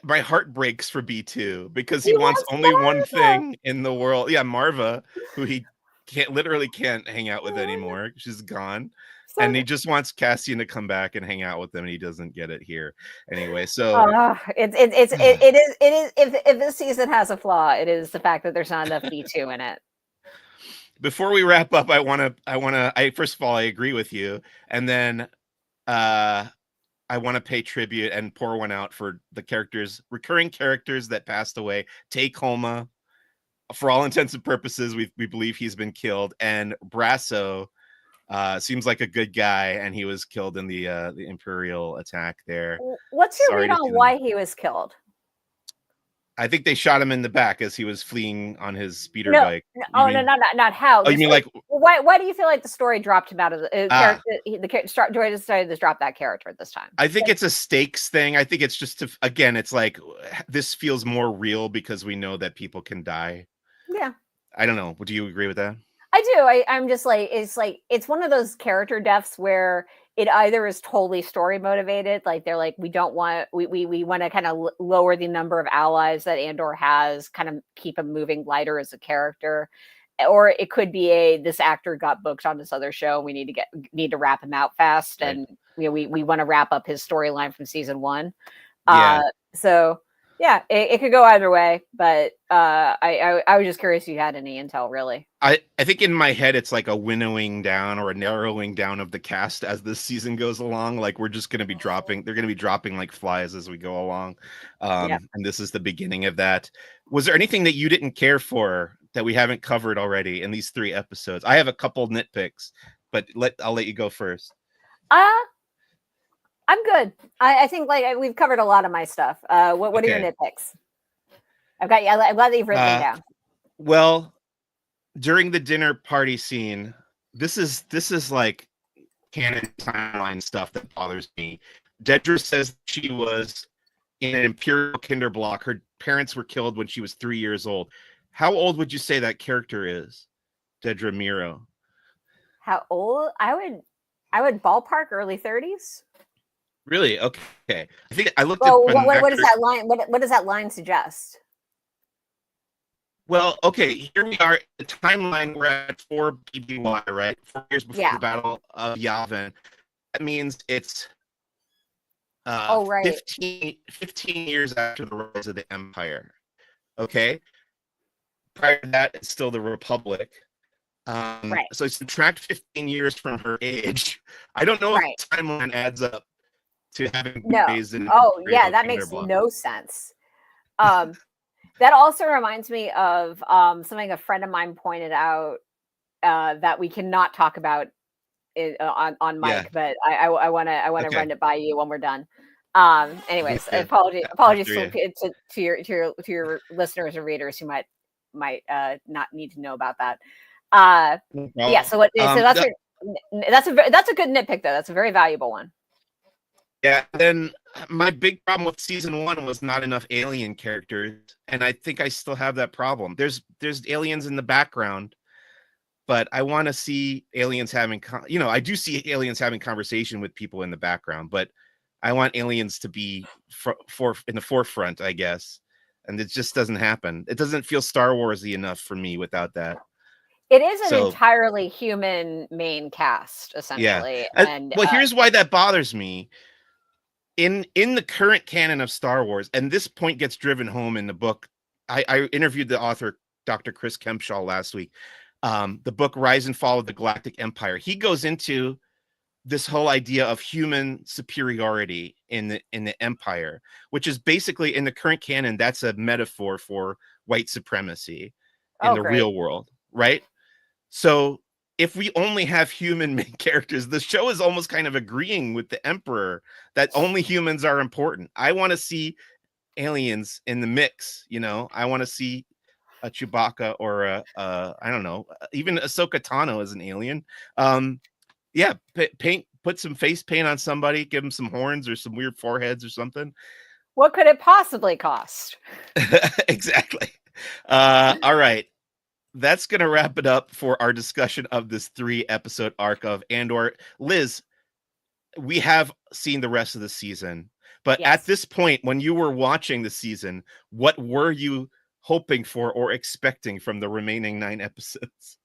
my heart breaks for B2 because he wants only one thing in the world. Yeah, Marva, who he can't hang out with anymore. She's gone. And he just wants Cassian to come back and hang out with them, and he doesn't get it here anyway. So it is if this season has a flaw, it is the fact that there's not enough B2 in it. Before we wrap up, I first of all, I agree with you, and then I want to pay tribute and pour one out for the recurring characters that passed away. Take Holma, for all intents and purposes, we believe he's been killed, and Brasso seems like a good guy, and he was killed in the Imperial attack there. What's your read on why he was killed? I think they shot him in the back as he was fleeing on his speeder bike. Not how. Oh, you mean like why do you feel like the story dropped him out of the character? The story decided to drop that character at this time. I think it's a stakes thing. I think it's just it's like this feels more real because we know that people can die. Yeah. I don't know. Do you agree with that? I do. I'm just like, it's one of those character deaths where it either is totally story motivated, like they're like, we want to kind of lower the number of allies that Andor has, kind of keep him moving lighter as a character, or it could be this actor got booked on this other show, we need to wrap him out fast, Right. and we want to wrap up his storyline from season 1. Yeah. So yeah, it could go either way, but I was just curious if you had any intel, really. I think in my head it's like a winnowing down or a narrowing down of the cast as this season goes along. Like we're just going to be dropping, they're going to be dropping like flies as we go along. And this is the beginning of that. Was there anything that you didn't care for that we haven't covered already in these 3 episodes? I have a couple nitpicks, but I'll let you go first. I'm good. I think like we've covered a lot of my stuff. What are your nitpicks? I'm glad that you've written them down. Well, during the dinner party scene, this is like canon timeline stuff that bothers me. Dedra says she was in an Imperial Kinderblock. Her parents were killed when she was 3 years old. How old would you say that character is, Dedra Miro? How old? I would ballpark early 30s. Really? Okay. I think I looked at what is that line? What does that line suggest? Well, okay, here we are. The timeline, we're at 4 BBY, right? 4 years before the Battle of Yavin. That means it's 15 years after the rise of the Empire. Okay? Prior to that, it's still the Republic. So subtract 15 years from her age. I don't know if the timeline adds up to having raised in that makes no sense. That also reminds me of something a friend of mine pointed out that we cannot talk about on mic, but I want to run it by you when we're done. Anyways, apologies to your listeners or readers who might not need to know about that. So that's a good nitpick though. That's a very valuable one. Yeah, then my big problem with season 1 was not enough alien characters, and I think I still have that problem. There's aliens in the background, but I want to see aliens having, I do see aliens having conversation with people in the background, but I want aliens to be in the forefront, I guess, and it just doesn't happen. It doesn't feel Star Warsy enough for me without that. It is an entirely human main cast, essentially. Yeah. And here's why that bothers me. In the current canon of Star Wars, and this point gets driven home in the book. I interviewed the author, Dr. Chris Kempshaw, last week. The book Rise and Fall of the Galactic Empire. He goes into this whole idea of human superiority in the Empire, which is basically in the current canon, that's a metaphor for white supremacy in the real world, right? So if we only have human main characters, the show is almost kind of agreeing with the Emperor that only humans are important. I want to see aliens in the mix, I want to see a Chewbacca or I don't know, even Ahsoka Tano is an alien. Put some face paint on somebody, give them some horns or some weird foreheads or something. What could it possibly cost? Exactly. All right. That's going to wrap it up for our discussion of this 3-episode arc of Andor. Liz, we have seen the rest of the season, but at this point, when you were watching the season, what were you hoping for or expecting from the remaining 9 episodes?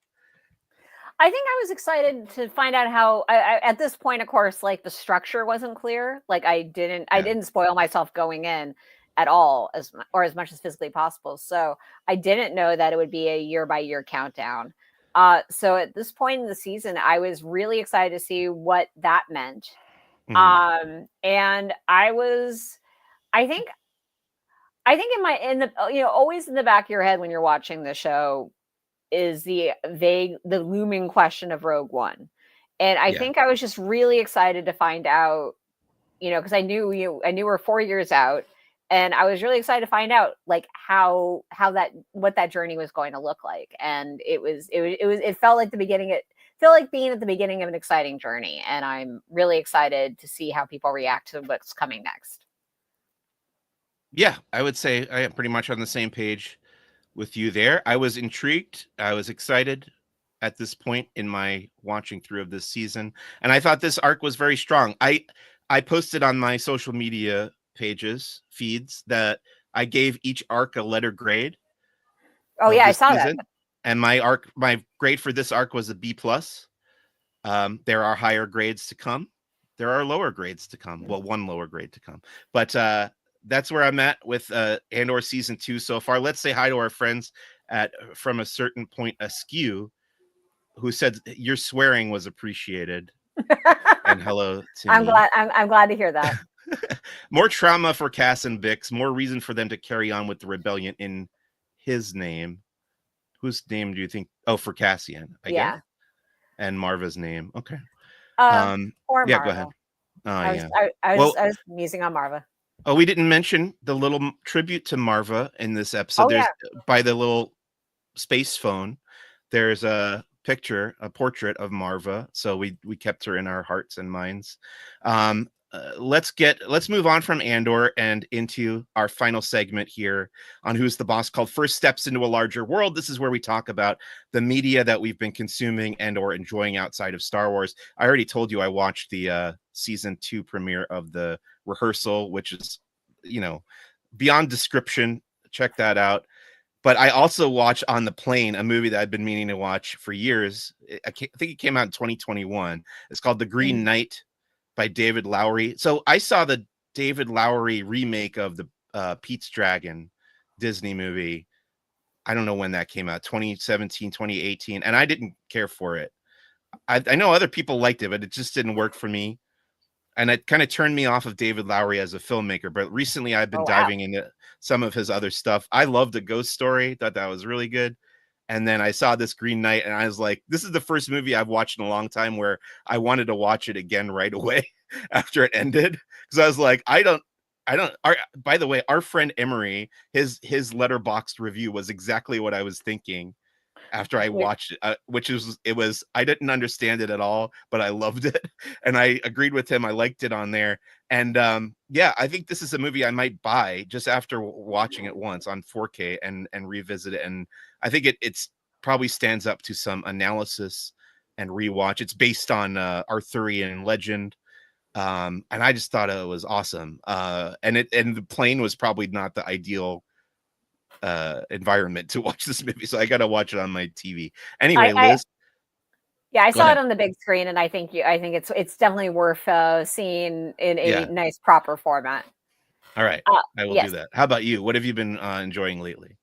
I think I was excited to find out how, at this point, of course, like the structure wasn't clear. Like I didn't spoil myself going in at all, as much as physically possible. So I didn't know that it would be a year-by-year countdown. So at this point in the season, I was really excited to see what that meant. Mm-hmm. And I think always in the back of your head when you're watching the show is the looming question of Rogue One. And I think I was just really excited to find out, because I knew we're 4 years out. And I was really excited to find out like what that journey was going to look like. And it felt like being at the beginning of an exciting journey. And I'm really excited to see how people react to what's coming next. Yeah, I would say I am pretty much on the same page with you there. I was intrigued. I was excited. at this point in my watching through of this season, and I thought this arc was very strong. I posted on my social media feeds, that I gave each arc a letter grade. Oh yeah, I saw season, that. and my grade for this arc was a B plus. There are higher grades to come. There are lower grades to come. Well, one lower grade to come. But that's where I'm at with Andor season 2 so far. Let's say hi to our friends at From a Certain Point Askew, who said your swearing was appreciated. And hello to I'm me. I'm glad to hear that. More trauma for Cass and Bix. More reason for them to carry on with the rebellion in his name. Whose name do you think? Oh, for Cassian, I guess. And Marva's name. Okay. Or Yeah, Marva. go ahead. I was musing on Marva. Oh, we didn't mention the little tribute to Marva in this episode. There's by the little space phone. There's a portrait of Marva. So we kept her in our hearts and minds. Let's move on from Andor and into our final segment here on Who's the Boss, called First Steps into a Larger World. This is where we talk about the media that we've been consuming and or enjoying outside of Star Wars. I already told you I watched the season 2 premiere of The Rehearsal, which is, beyond description. Check that out. But I also watched on the plane a movie that I've been meaning to watch for years. I think it came out in 2021. It's called The Green Knight by David Lowery. So I saw the David Lowery remake of the Pete's Dragon Disney movie. I don't know when that came out, 2017, 2018. And I didn't care for it. I know other people liked it, but it just didn't work for me. And it kind of turned me off of David Lowery as a filmmaker. But recently I've been diving into some of his other stuff. I loved The Ghost Story. Thought that was really good. And then I saw this Green Knight and I was like, this is the first movie I've watched in a long time where I wanted to watch it again right away after it ended. Because I was like, by the way, our friend Emery, his Letterboxd review was exactly what I was thinking after I watched it. I didn't understand it at all, but I loved it. And I agreed with him. I liked it on there. And I think this is a movie I might buy just after watching it once on 4K and revisit it. And I think it's probably stands up to some analysis and rewatch. It's based on Arthurian legend. And I just thought it was awesome. And the plane was probably not the ideal environment to watch this movie, so I gotta watch it on my TV. Anyway, Liz. I saw it on the big screen, and I think it's definitely worth seeing in a nice proper format. All right, I will do that. How about you? What have you been enjoying lately?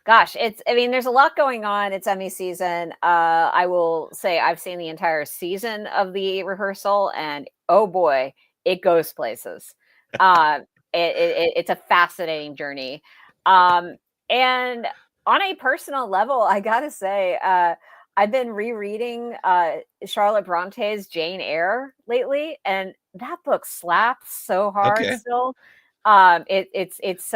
Gosh, there's a lot going on. It's Emmy season. I will say I've seen the entire season of The Rehearsal, and oh boy, it goes places. It's a fascinating journey. And on a personal level, I gotta say, I've been rereading Charlotte Bronte's Jane Eyre lately, and that book slaps so hard still. It's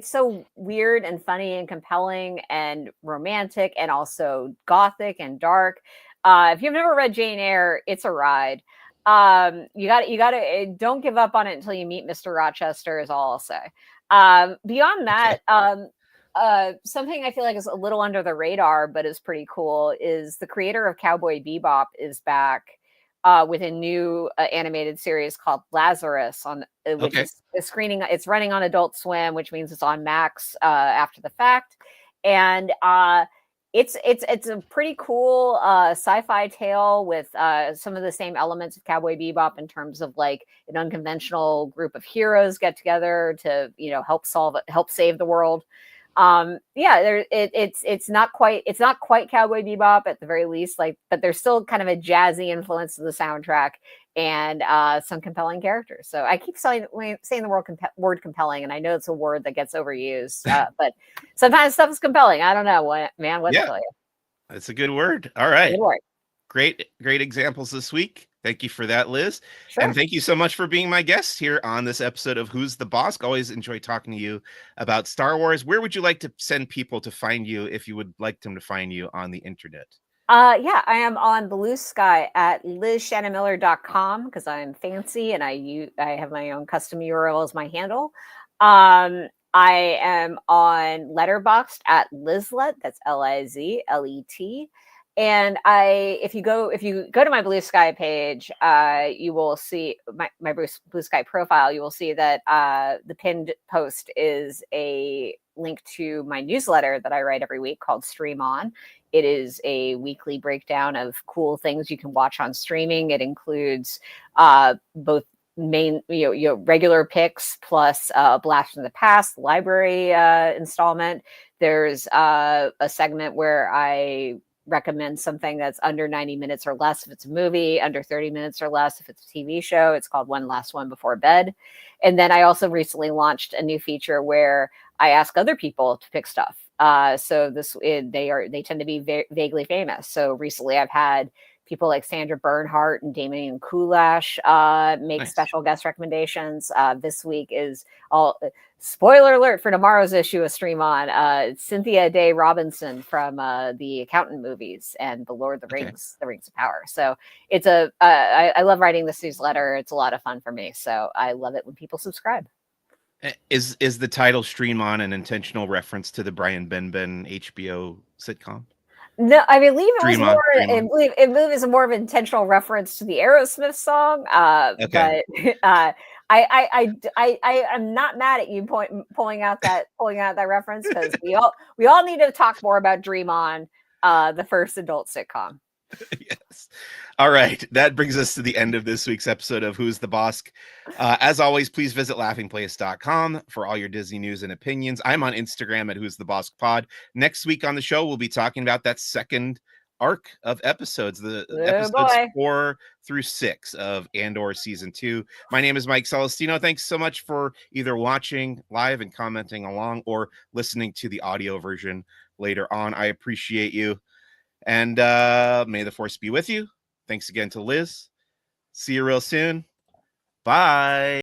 so weird and funny and compelling and romantic and also gothic and dark. If you've never read Jane Eyre, it's a ride. You gotta don't give up on it until you meet Mr. Rochester, is all I'll say. Beyond that, something I feel like is a little under the radar, but is pretty cool, is the creator of Cowboy Bebop is back with a new animated series called Lazarus, which is screening. It's running on Adult Swim, which means it's on Max after the fact. And it's a pretty cool sci-fi tale with some of the same elements of Cowboy Bebop in terms of like an unconventional group of heroes get together to help save the world. It's not quite Cowboy Bebop at the very least, but there's still kind of a jazzy influence to the soundtrack and some compelling characters. So I keep saying the word compelling, and I know it's a word that gets overused, but sometimes stuff is compelling. I don't know what to tell you. It's a good word. All right. Good word. Great examples this week. Thank you for that, Liz. Sure. And thank you so much for being my guest here on this episode of Who's the Boss. Always enjoy talking to you about Star Wars. Where would you like to send people to find you if you would like them to find you on the internet? I am on Blue Sky at lizshannonmiller.com because I'm fancy and I have my own custom URL as my handle. I am on Letterboxd at Lizlet. That's Lizlet. And if you go to my Blue Sky page, you will see my Blue Sky profile. You will see that the pinned post is a link to my newsletter that I write every week called Stream On. It is a weekly breakdown of cool things you can watch on streaming. It includes both regular picks plus Blast from the Past library installment. There's a segment where I recommend something that's under 90 minutes or less if it's a movie, under 30 minutes or less if it's a TV show. It's called One Last One Before Bed. And then I also recently launched a new feature where I ask other people to pick stuff. So they tend to be vaguely famous. So recently I've had people like Sandra Bernhardt and Damian Kulash make special guest recommendations. This week is spoiler alert for tomorrow's issue of Stream On. Cynthia Day Robinson from the Accountant movies and The Lord of the Rings, The Rings of Power. So it's I love writing this newsletter. It's a lot of fun for me. So I love it when people subscribe. Is the title Stream On an intentional reference to the Brian Benben HBO sitcom? No, I believe it was more. I believe it's more of an intentional reference to the Aerosmith song. But I am not mad at you pulling out that reference, because we all need to talk more about Dream On, the first adult sitcom. Yes. All right. That brings us to the end of this week's episode of Who's the Bossk. As always, please visit laughingplace.com for all your Disney news and opinions. I'm on Instagram at Who's the Bossk Pod. Next week on the show, we'll be talking about that second arc of episodes, episodes 4 through 6 of Andor season 2. My name is Mike Celestino. Thanks so much for either watching live and commenting along or listening to the audio version later on. I appreciate you. And may the force be with you. Thanks again to Liz. See you real soon. Bye.